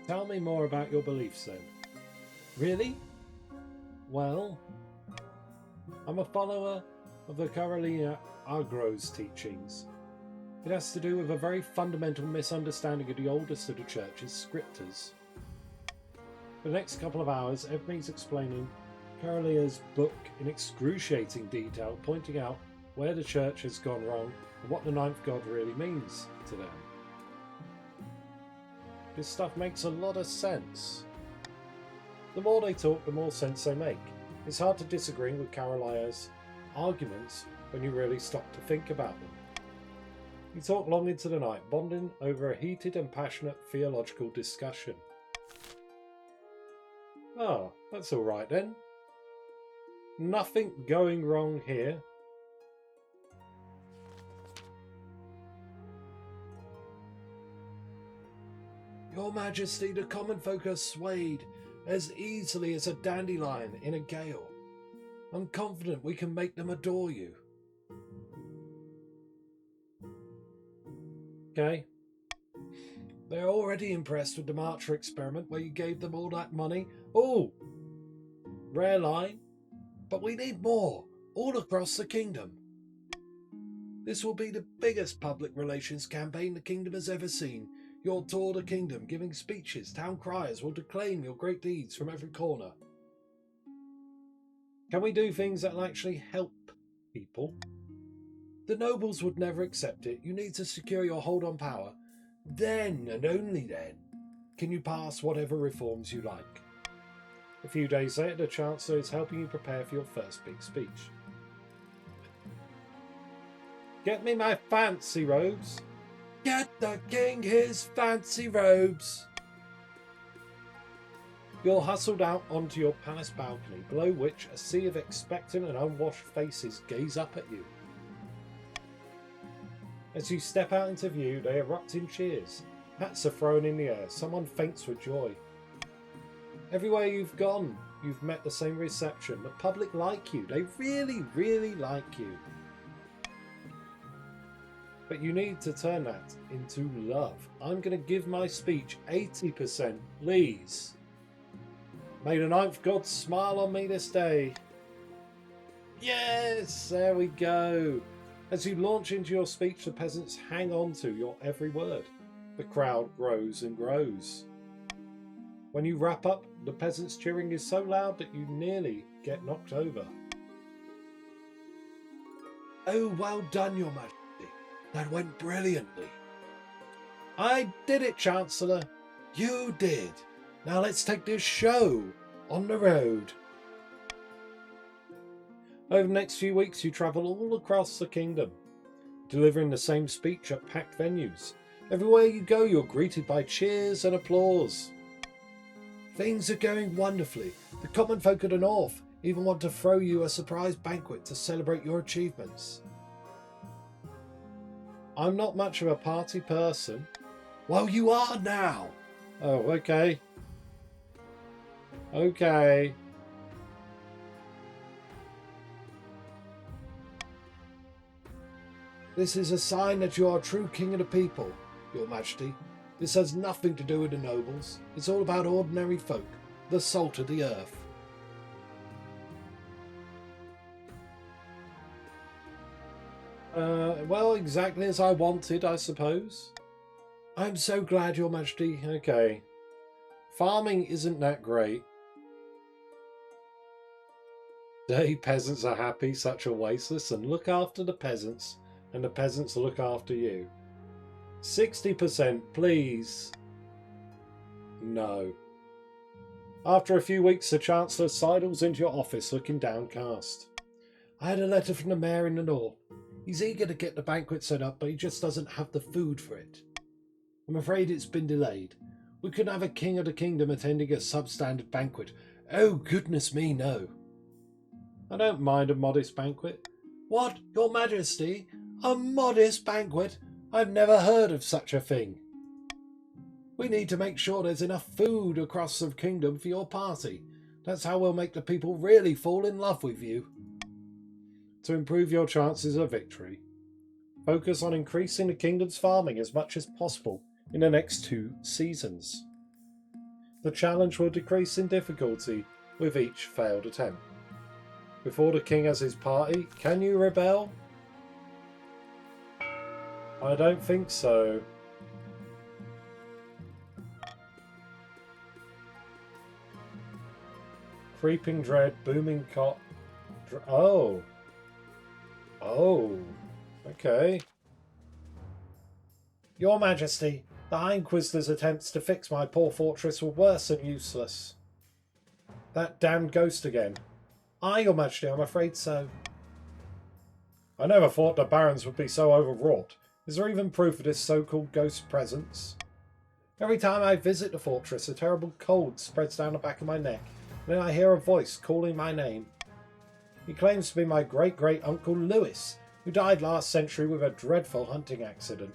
Tell me more about your beliefs then. Really? Well, I'm a follower of the Carolina Agro's teachings. It has to do with a very fundamental misunderstanding of the oldest of the Church's scriptures. For the next couple of hours, Edme's explaining Carolina's book in excruciating detail, pointing out where the Church has gone wrong and what the ninth god really means to them. This stuff makes a lot of sense. The more they talk, the more sense they make. It's hard to disagree with Carolina's arguments when you really stop to think about them. You talk long into the night, bonding over a heated and passionate theological discussion. Oh, that's all right then. Nothing going wrong here. Your Majesty, the common folk are swayed as easily as a dandelion in a gale. I'm confident we can make them adore you. Okay. They're already impressed with the Marcher experiment where you gave them all that money. Oh! Rare line. But we need more, all across the kingdom. This will be the biggest public relations campaign the kingdom has ever seen. You'll tour the kingdom, giving speeches. Town criers will declaim your great deeds from every corner. Can we do things that'll actually help people? The nobles would never accept it. You need to secure your hold on power. Then, and only then, can you pass whatever reforms you like. A few days later, the Chancellor is helping you prepare for your first big speech. Get me my fancy robes. Get the king his fancy robes. You're hustled out onto your palace balcony, below which a sea of expectant and unwashed faces gaze up at you. As you step out into view, they erupt in cheers. Hats are thrown in the air. Someone faints with joy. Everywhere you've gone, you've met the same reception. The public like you. They really, really like you. But you need to turn that into love. I'm going to give my speech 80%, please. May the ninth god smile on me this day. Yes, there we go. As you launch into your speech, the peasants hang on to your every word. The crowd grows and grows. When you wrap up, the peasants' cheering is so loud that you nearly get knocked over. Oh, well done, Your Majesty. That went brilliantly. I did it, Chancellor. You did. Now let's take this show on the road. Over the next few weeks, you travel all across the kingdom, delivering the same speech at packed venues. Everywhere you go, you're greeted by cheers and applause. Things are going wonderfully. The common folk of the north even want to throw you a surprise banquet to celebrate your achievements. I'm not much of a party person. Well, you are now. Oh, okay. Okay. This is a sign that you are a true king of the people, Your Majesty. This has nothing to do with the nobles. It's all about ordinary folk, the salt of the earth. Well, exactly as I wanted, I suppose. I'm so glad, Your Majesty. Okay. Farming isn't that great. The peasants are happy, such a waste. Listen, look after the peasants, and the peasants look after you. 60%, please. No. After a few weeks, the Chancellor sidles into your office looking downcast. I had a letter from the mayor in the north. He's eager to get the banquet set up, but he just doesn't have the food for it. I'm afraid it's been delayed. We couldn't have a king of the kingdom attending a substandard banquet. Oh, goodness me, no. I don't mind a modest banquet. What, Your Majesty? A modest banquet? I've never heard of such a thing. We need to make sure there's enough food across the kingdom for your party. That's how we'll make the people really fall in love with you. To improve your chances of victory, focus on increasing the kingdom's farming as much as possible in the next 2 seasons. The challenge will decrease in difficulty with each failed attempt. Before the king has his party, can you rebel? I don't think so. Creeping dread, booming cot. Oh. Oh. Okay. Your Majesty, the High Inquisitor's attempts to fix my poor fortress were worse than useless. That damned ghost again. Aye, Your Majesty, I'm afraid so. I never thought the barons would be so overwrought. Is there even proof of this so-called ghost's presence? Every time I visit the fortress, a terrible cold spreads down the back of my neck, and then I hear a voice calling my name. He claims to be my great-great-uncle Lewis, who died last century with a dreadful hunting accident.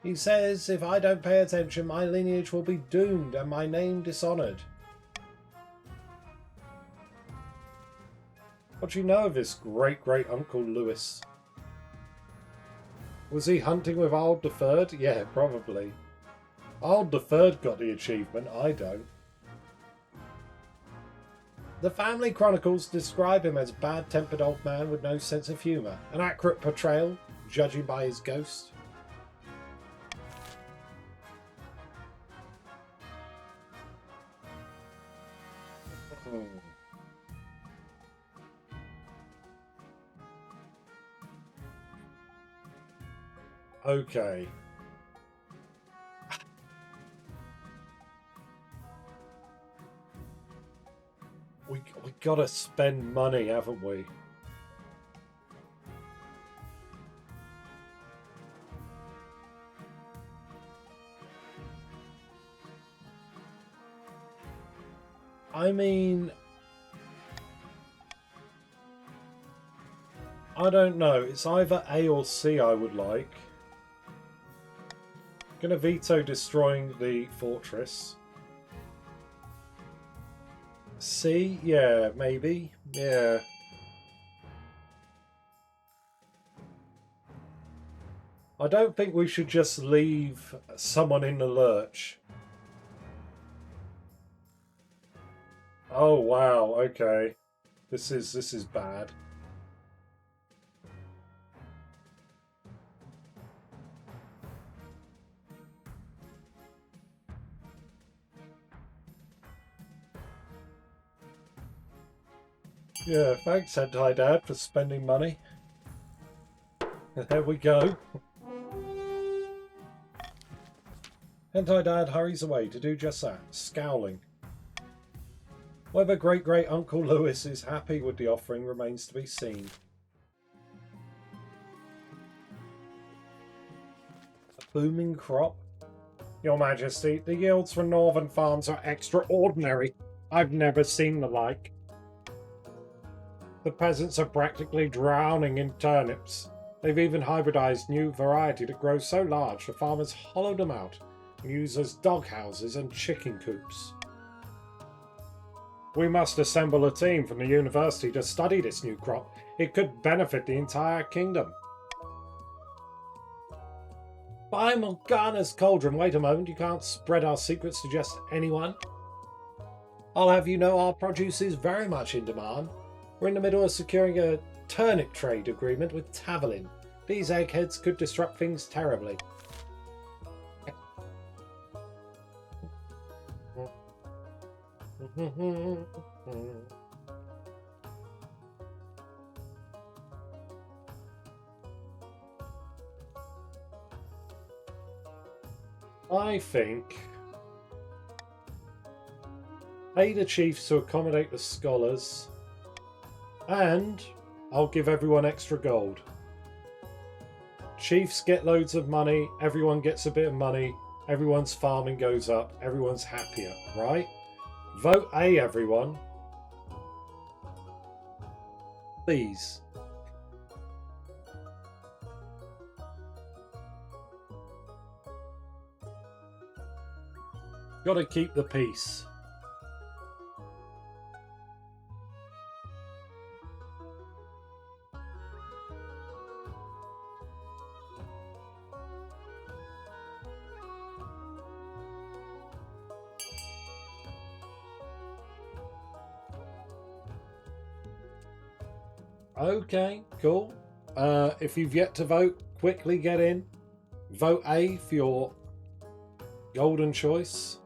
He says if I don't pay attention, my lineage will be doomed and my name dishonoured. What do you know of this great-great-uncle Lewis? Was he hunting with Old the Third? Yeah, probably. Old the Third got the achievement, I don't. The family chronicles describe him as a bad-tempered old man with no sense of humour. An accurate portrayal, judging by his ghost. Okay. We gotta spend money, haven't we? I mean, I don't know. It's either A or C I would like. Gonna veto destroying the fortress. C? Yeah, maybe. Yeah. I don't think we should just leave someone in the lurch. Oh wow, okay. This is bad. Yeah, thanks, Hentai Dad, for spending money. There we go. Hentai-Dad hurries away to do just that, scowling. Whether great-great-uncle Lewis is happy with the offering remains to be seen. A booming crop? Your Majesty, the yields from northern farms are extraordinary. I've never seen the like. The peasants are practically drowning in turnips. They've even hybridized new variety that grows so large the farmers hollow them out and use as dog houses and chicken coops. We must assemble a team from the university to study this new crop. It could benefit the entire kingdom. By Morgana's cauldron, wait a moment, you can't spread our secrets to just anyone. I'll have you know our produce is very much in demand. We're in the middle of securing a turnip trade agreement with Tavolin. These eggheads could disrupt things terribly. I think pay the chiefs to accommodate the scholars, and I'll give everyone extra gold. Chiefs get loads of money, everyone gets a bit of money, everyone's farming goes up, everyone's happier, right? Vote A, everyone. Please. Gotta keep the peace. Okay, cool. If you've yet to vote, quickly get in. Vote A for your golden choice.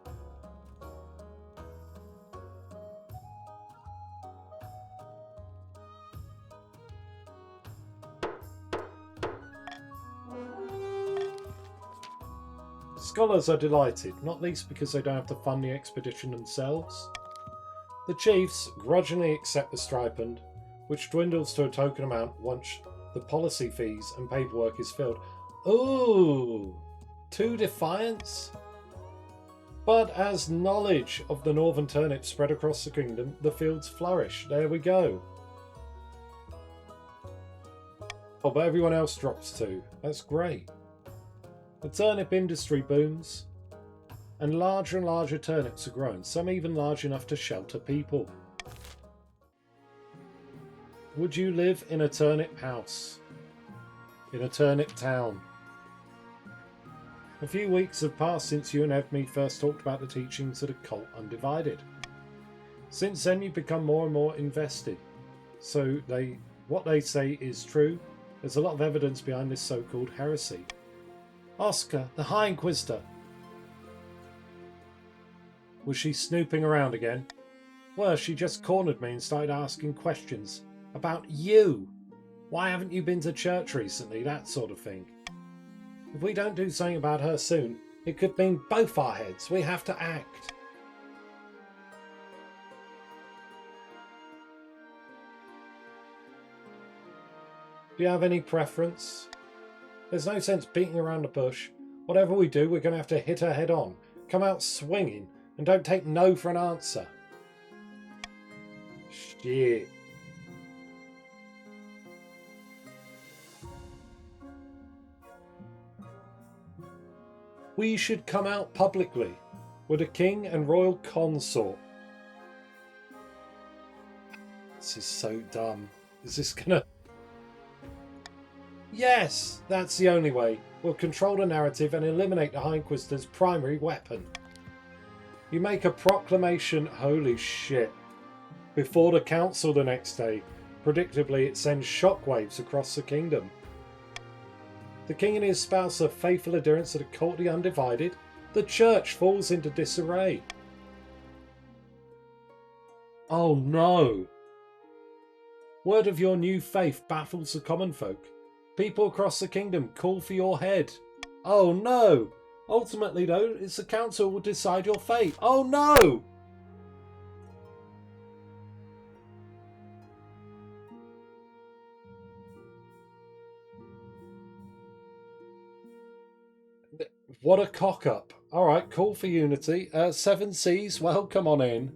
Scholars are delighted, not least because they don't have to fund the expedition themselves. The chiefs grudgingly accept the stipend, which dwindles to a token amount once the policy fees and paperwork is filled. Ooh, 2 defiance? But as knowledge of the northern turnip spread across the kingdom, the fields flourish. There we go. Oh, but everyone else drops 2. That's great. The turnip industry booms, and larger turnips are grown, some even large enough to shelter people. Would you live in a turnip house? In a turnip town? A few weeks have passed since you and Evme first talked about the teachings of the cult Undivided. Since then you've become more and more invested. So what they say is true. There's a lot of evidence behind this so-called heresy. Oskar, the High Inquisitor. Was she snooping around again? Worse, she just cornered me and started asking questions. About you. Why haven't you been to church recently? That sort of thing. If we don't do something about her soon, it could mean both our heads. We have to act. Do you have any preference? There's no sense beating around the bush. Whatever we do, we're going to have to hit her head on. Come out swinging, and don't take no for an answer. Shit. We should come out publicly with a king and royal consort. This is so dumb. Is this gonna... Yes, that's the only way. We'll control the narrative and eliminate the High Inquisitor's primary weapon. You make a proclamation, holy shit, before the council the next day. Predictably, it sends shockwaves across the kingdom. The king and his spouse are faithful adherents to the cult of the Undivided. The church falls into disarray. Oh no! Word of your new faith baffles the common folk. People across the kingdom call for your head. Oh no! Ultimately, though, it's the council who will decide your fate. Oh no! What a cock-up. Alright, call for unity. Seven Seas, well, come on in.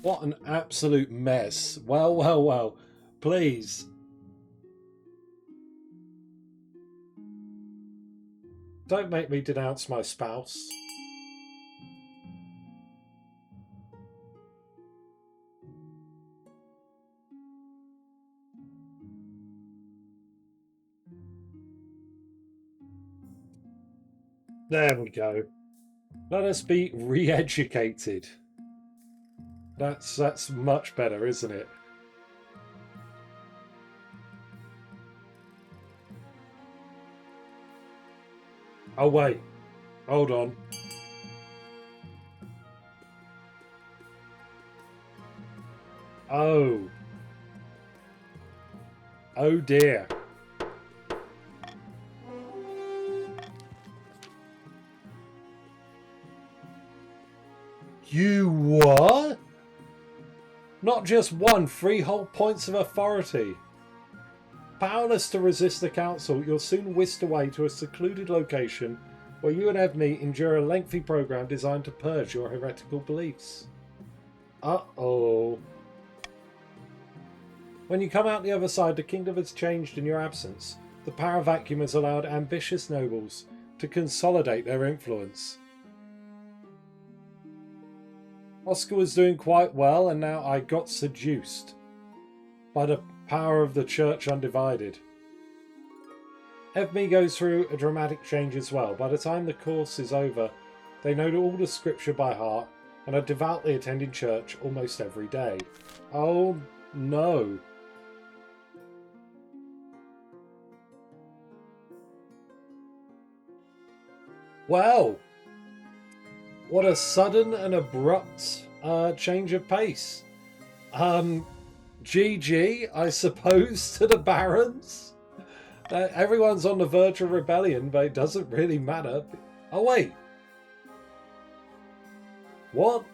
What an absolute mess. Well, well, well. Please. Don't make me denounce my spouse. There we go. Let us be re-educated. That's much better, isn't it? Oh wait. Hold on. Oh. Oh dear. You what? Not just one, 3 whole points of authority. Powerless to resist the council, you're soon whisked away to a secluded location where you and Evme endure a lengthy program designed to purge your heretical beliefs. Uh-oh. When you come out the other side, the kingdom has changed in your absence. The power vacuum has allowed ambitious nobles to consolidate their influence. Oskar was doing quite well, and now I got seduced by the power of the Church Undivided. Evme goes through a dramatic change as well. By the time the course is over, they know all the scripture by heart and are devoutly attending church almost every day. Oh no. Well, what a sudden and abrupt change of pace. GG, I suppose, to the Barons. Everyone's on the verge of rebellion, but it doesn't really matter. Oh, wait. What?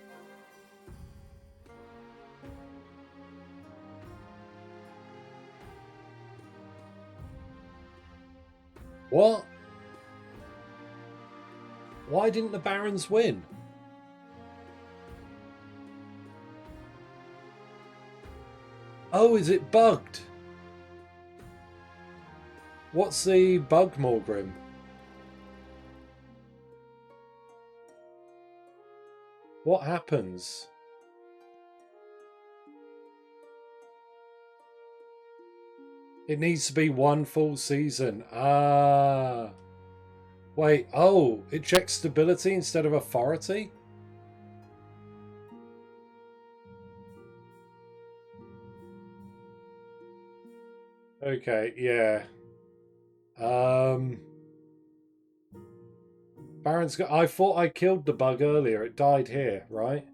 What? Why didn't the Barons win? Oh, is it bugged? What's the bug, Morgrim? What happens? It needs to be 1 full season. Ah. Wait, oh, it checks stability instead of authority? Okay, yeah. Baron's got... I thought I killed the bug earlier. It died here, right?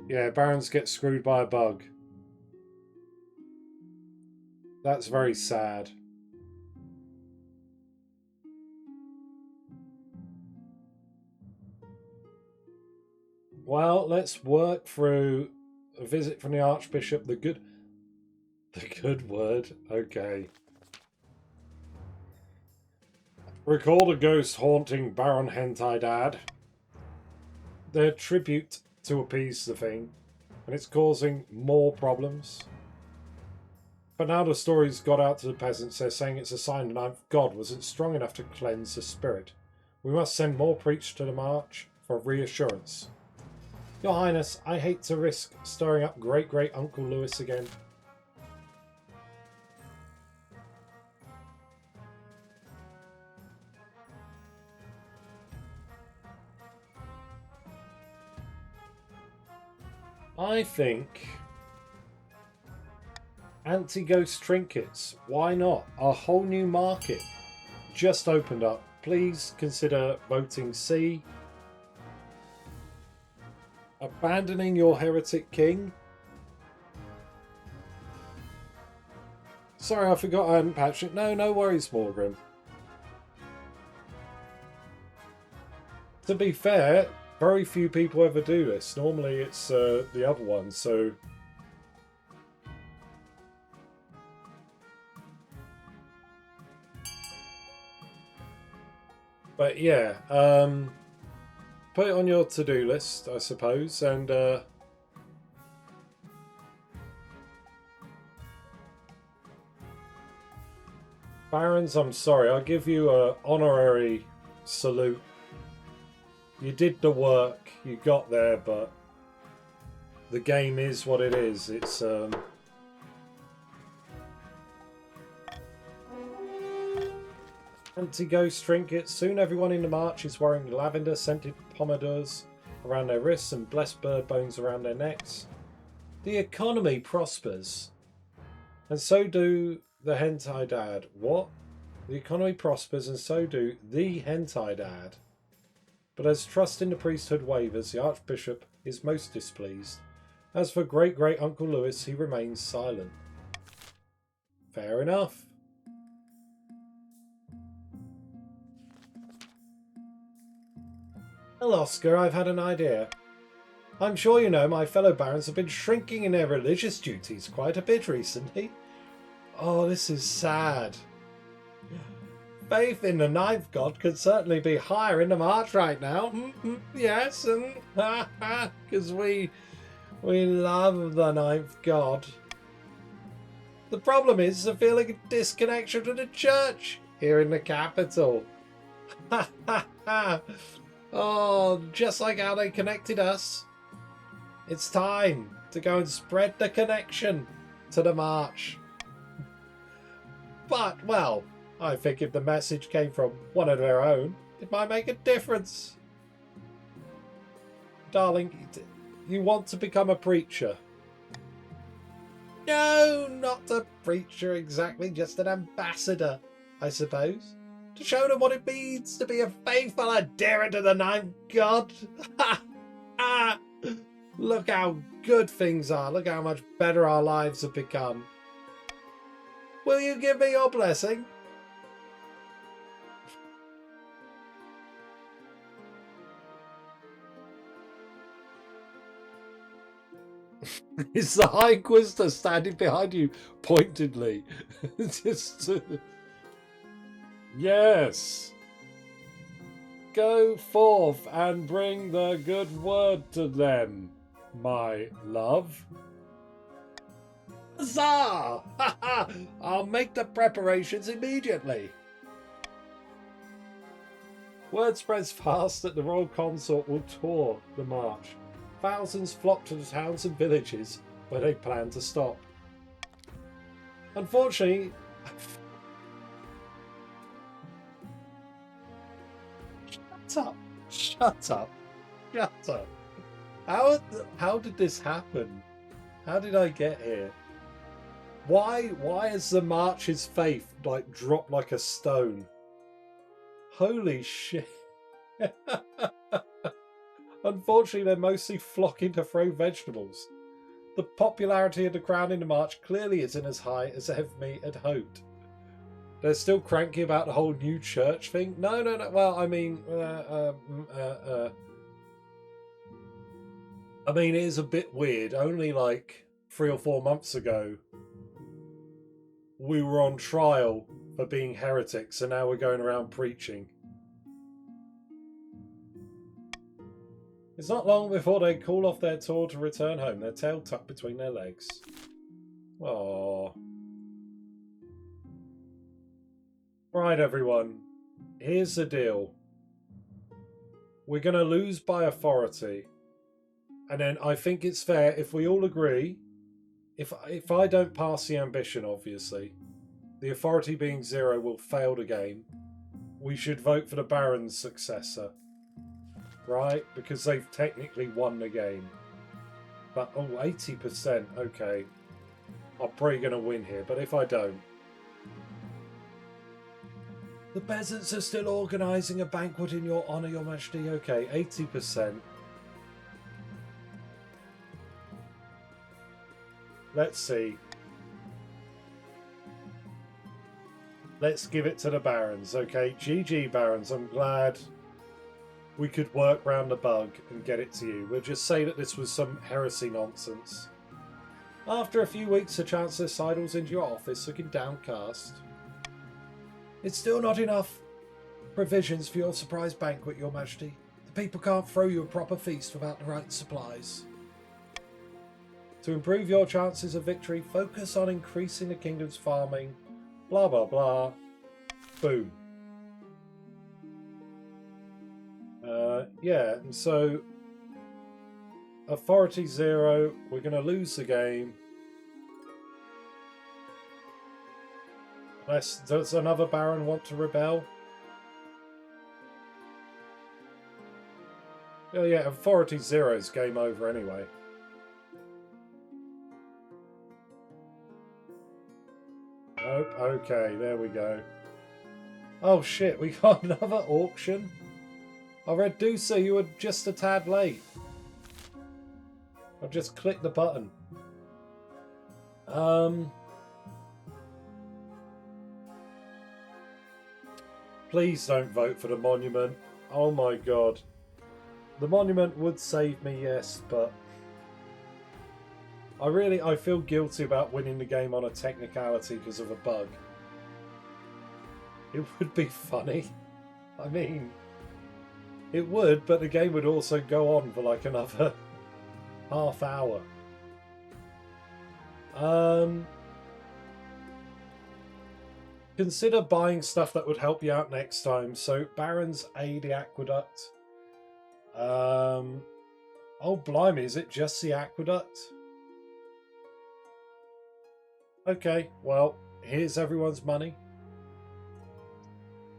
Yeah, Barons get screwed by a bug. That's very sad. Well, let's work through a visit from the Archbishop. The good word. Okay. Recall the ghost haunting Baron Hentai Dad. They're tribute to appease the thing, and it's causing more problems. But now the story's got out to the peasants, they're saying it's a sign the ninth god wasn't strong enough to cleanse the spirit. We must send more priests to the march for reassurance. Your Highness, I hate to risk stirring up Great-Great-Uncle Lewis again. I think anti-ghost trinkets. Why not? A whole new market just opened up. Please consider voting C. Abandoning your heretic king. Sorry, I forgot I hadn't patched it. No, no worries, Morgan. To be fair, very few people ever do this. Normally it's the other one, so... But yeah, put it on your to-do list, I suppose, and... Barons, I'm sorry, I'll give you a honorary salute. You did the work, you got there, but the game is what it is. It's anti-ghost trinkets. Soon everyone in the march is wearing lavender-scented pomadours around their wrists and blessed bird bones around their necks. The economy prospers, and so do the hentai dad. What? The economy prospers, and so do the hentai dad. But as trust in the priesthood wavers, the Archbishop is most displeased. As for great-great-uncle Lewis, he remains silent. Fair enough. Well, Oscar, I've had an idea. I'm sure you know my fellow barons have been shrinking in their religious duties quite a bit recently. Oh, this is sad. Faith in the ninth god could certainly be higher in the march right now. Yes, and because we love the ninth god. The problem is the feeling of disconnection to the church here in the capital. Oh, just like how they connected us. It's time to go and spread the connection to the march. But, well, I think if the message came from one of their own, it might make a difference. Darling, you want to become a preacher? No, not a preacher exactly, just an ambassador, I suppose. To show them what it means to be a faithful adherent to the ninth god. Look how good things are. Look how much better our lives have become. Will you give me your blessing? Is the High Inquisitor standing behind you pointedly? Yes. Go forth and bring the good word to them, my love. Huzzah! I'll make the preparations immediately. Word spreads fast that the royal consort will tour the march. Thousands flock to the towns and villages where they plan to stop. Unfortunately, Shut up. How did this happen? How did I get here? Why has the march's faith like dropped like a stone? Holy shit. Unfortunately, they're mostly flocking to throw vegetables. The popularity of the crown in the march clearly isn't as high as Evme had hoped. They're still cranky about the whole new church thing. No. Well, I mean, it is a bit weird. Only like 3 or 4 months ago, we were on trial for being heretics, and now we're going around preaching. It's not long before they call off their tour to return home, their tail tucked between their legs. Aww. Right, everyone. Here's the deal. We're going to lose by authority. And then I think it's fair if we all agree, if I don't pass the ambition, obviously, the authority being 0 will fail the game. We should vote for the Baron's successor. Right? Because they've technically won the game. But, 80%. Okay. I'm probably going to win here, but if I don't. The peasants are still organising a banquet in your honour, Your Majesty. Okay, 80%. Let's see. Let's give it to the Barons, okay? GG, Barons. I'm glad we could work round the bug and get it to you. We'll just say that this was some heresy nonsense. After a few weeks, the Chancellor sidles into your office looking downcast. It's still not enough provisions for your surprise banquet, Your Majesty. The people can't throw you a proper feast without the right supplies. To improve your chances of victory, focus on increasing the kingdom's farming. Blah, blah, blah. Boom. Yeah, and so authority 0, we're going to lose the game. Does another Baron want to rebel? Oh yeah, authority 0 is game over anyway. Nope, okay, there we go. Oh shit, we got another auction? I read Deucer, you were just a tad late. I've just clicked the button. Please don't vote for the monument. Oh my god. The monument would save me, yes, but I feel guilty about winning the game on a technicality because of a bug. It would be funny. I mean, it would, but the game would also go on for like another half hour. Consider buying stuff that would help you out next time. So, Barons A, the Aqueduct. Oh, blimey, is it just the Aqueduct? Okay, well, here's everyone's money.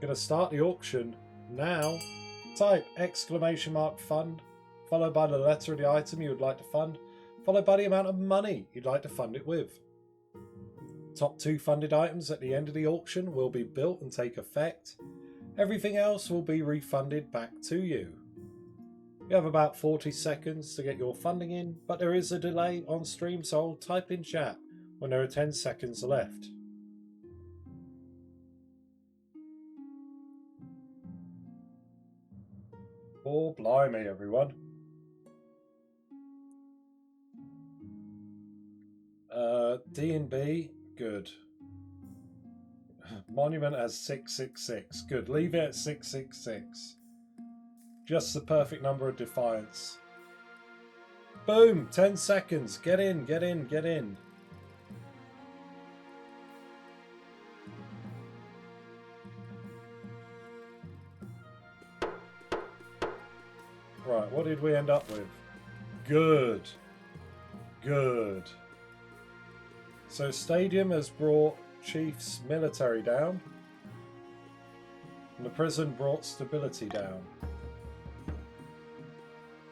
Gonna start the auction now. Type !fund, followed by the letter of the item you would like to fund, followed by the amount of money you'd like to fund it with. Top 2 funded items at the end of the auction will be built and take effect. Everything else will be refunded back to you. You have about 40 seconds to get your funding in, but there is a delay on stream, so I'll type in chat when there are 10 seconds left. Oh, blimey, everyone. D&B, good. Monument as 666, good. Leave it at 666. Just the perfect number of defiance. Boom, 10 seconds. Get in, get in, get in. Right, what did we end up with? Good. Good. So Stadium has brought Chief's military down. And the prison brought stability down.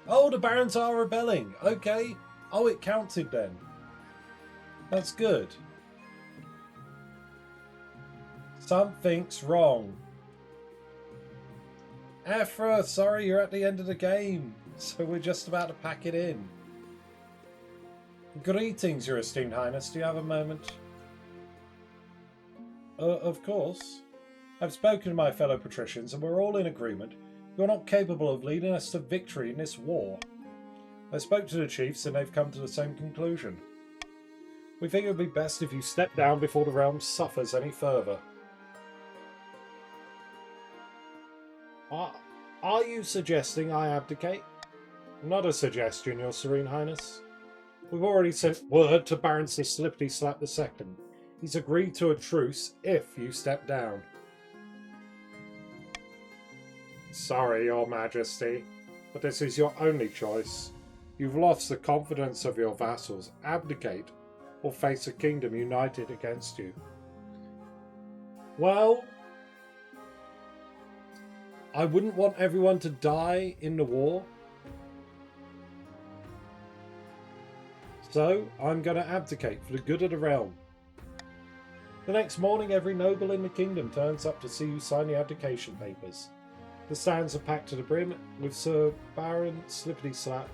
Oh, the Barons are rebelling. Okay. Oh, it counted then. That's good. Something's wrong. Aphra, sorry, you're at the end of the game. So we're just about to pack it in. Greetings, Your Esteemed Highness. Do you have a moment? Of course. I've spoken to my fellow patricians and we're all in agreement. You're not capable of leading us to victory in this war. I spoke to the chiefs and they've come to the same conclusion. We think it would be best if you step down before the realm suffers any further. Are you suggesting I abdicate? Not a suggestion, Your Serene Highness. We've already sent word to Baron Slippity Slap II. He's agreed to a truce if you step down. Sorry, Your Majesty, but this is your only choice. You've lost the confidence of your vassals. Abdicate, or face a kingdom united against you. Well, I wouldn't want everyone to die in the war. So, I'm going to abdicate for the good of the realm. The next morning, every noble in the kingdom turns up to see you sign the abdication papers. The stands are packed to the brim, with Sir Baron Slippity Slap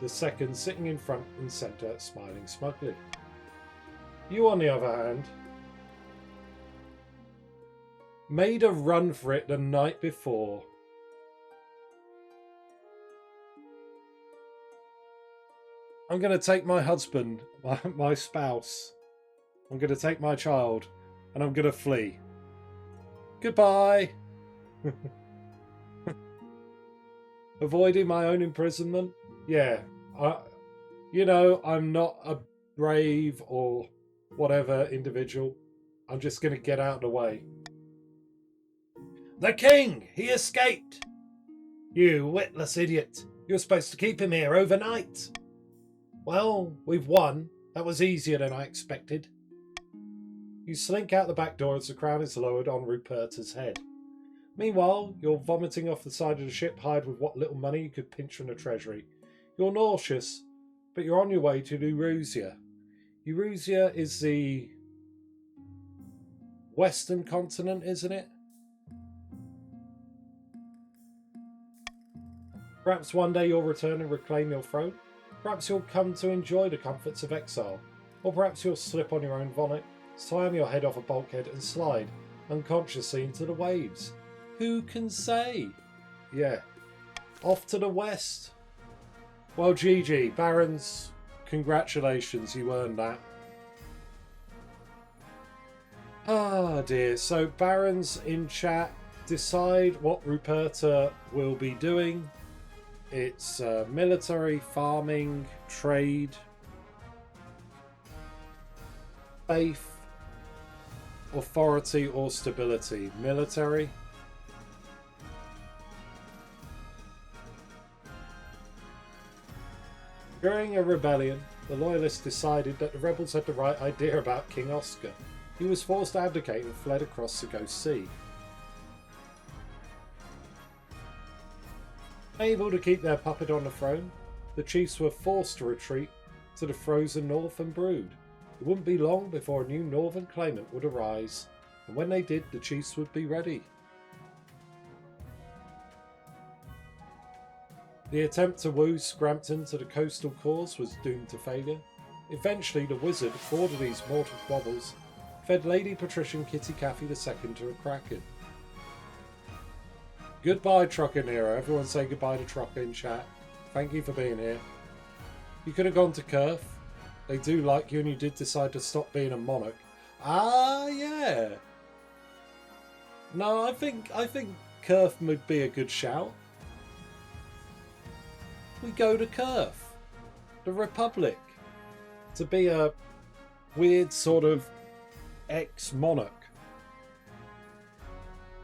II sitting in front and centre, smiling smugly. You, on the other hand, Made a run for it the night before. I'm going to take my husband, my spouse. I'm going to take my child, and I'm going to flee. Goodbye. Avoiding my own imprisonment? Yeah. I'm not a brave or whatever individual. I'm just going to get out of the way. The king! He escaped! You witless idiot. You were supposed to keep him here overnight. Well, we've won. That was easier than I expected. You slink out the back door as the crown is lowered on Ruperta's head. Meanwhile, you're vomiting off the side of the ship, hired with what little money you could pinch from the treasury. You're nauseous, but you're on your way to Eurasia. Eurasia is the western continent, isn't it? Perhaps one day you'll return and reclaim your throne. Perhaps you'll come to enjoy the comforts of exile. Or perhaps you'll slip on your own vomit, slam your head off a bulkhead and slide unconsciously into the waves. Who can say? Yeah. Off to the west. Well, GG, Barons, congratulations, you earned that. Ah dear, so Barons in chat, decide what Ruperta will be doing. It's military, farming, trade, faith, authority or stability. Military. During a rebellion, the Loyalists decided that the rebels had the right idea about King Oskar. He was forced to abdicate and fled across the Ghost Sea. Able to keep their puppet on the throne, the chiefs were forced to retreat to the frozen north and brood. It wouldn't be long before a new northern claimant would arise, and when they did, the chiefs would be ready. The attempt to woo Scrampton to the coastal cause was doomed to failure. Eventually, the wizard, bored of these mortal squabbles, fed Lady Patrician Kitty Caffey II to a kraken. Goodbye, Trucker Nero. Everyone say goodbye to Trucker in chat. Thank you for being here. You could have gone to Kurth. They do like you, and you did decide to stop being a monarch. Ah, yeah. No, I think Kurth would be a good shout. We go to Kurth, the Republic, to be a weird sort of ex-monarch.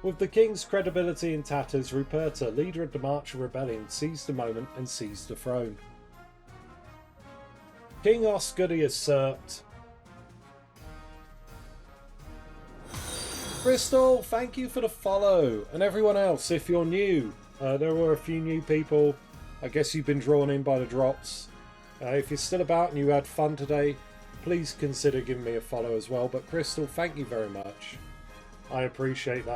With the king's credibility in tatters, Ruperta, leader of the March of Rebellion, seized the moment and seized the throne. King Oskar the Usurped. Crystal, thank you for the follow. And everyone else, if you're new, there were a few new people. I guess you've been drawn in by the drops. If you're still about and you had fun today, please consider giving me a follow as well. But Crystal, thank you very much. I appreciate that.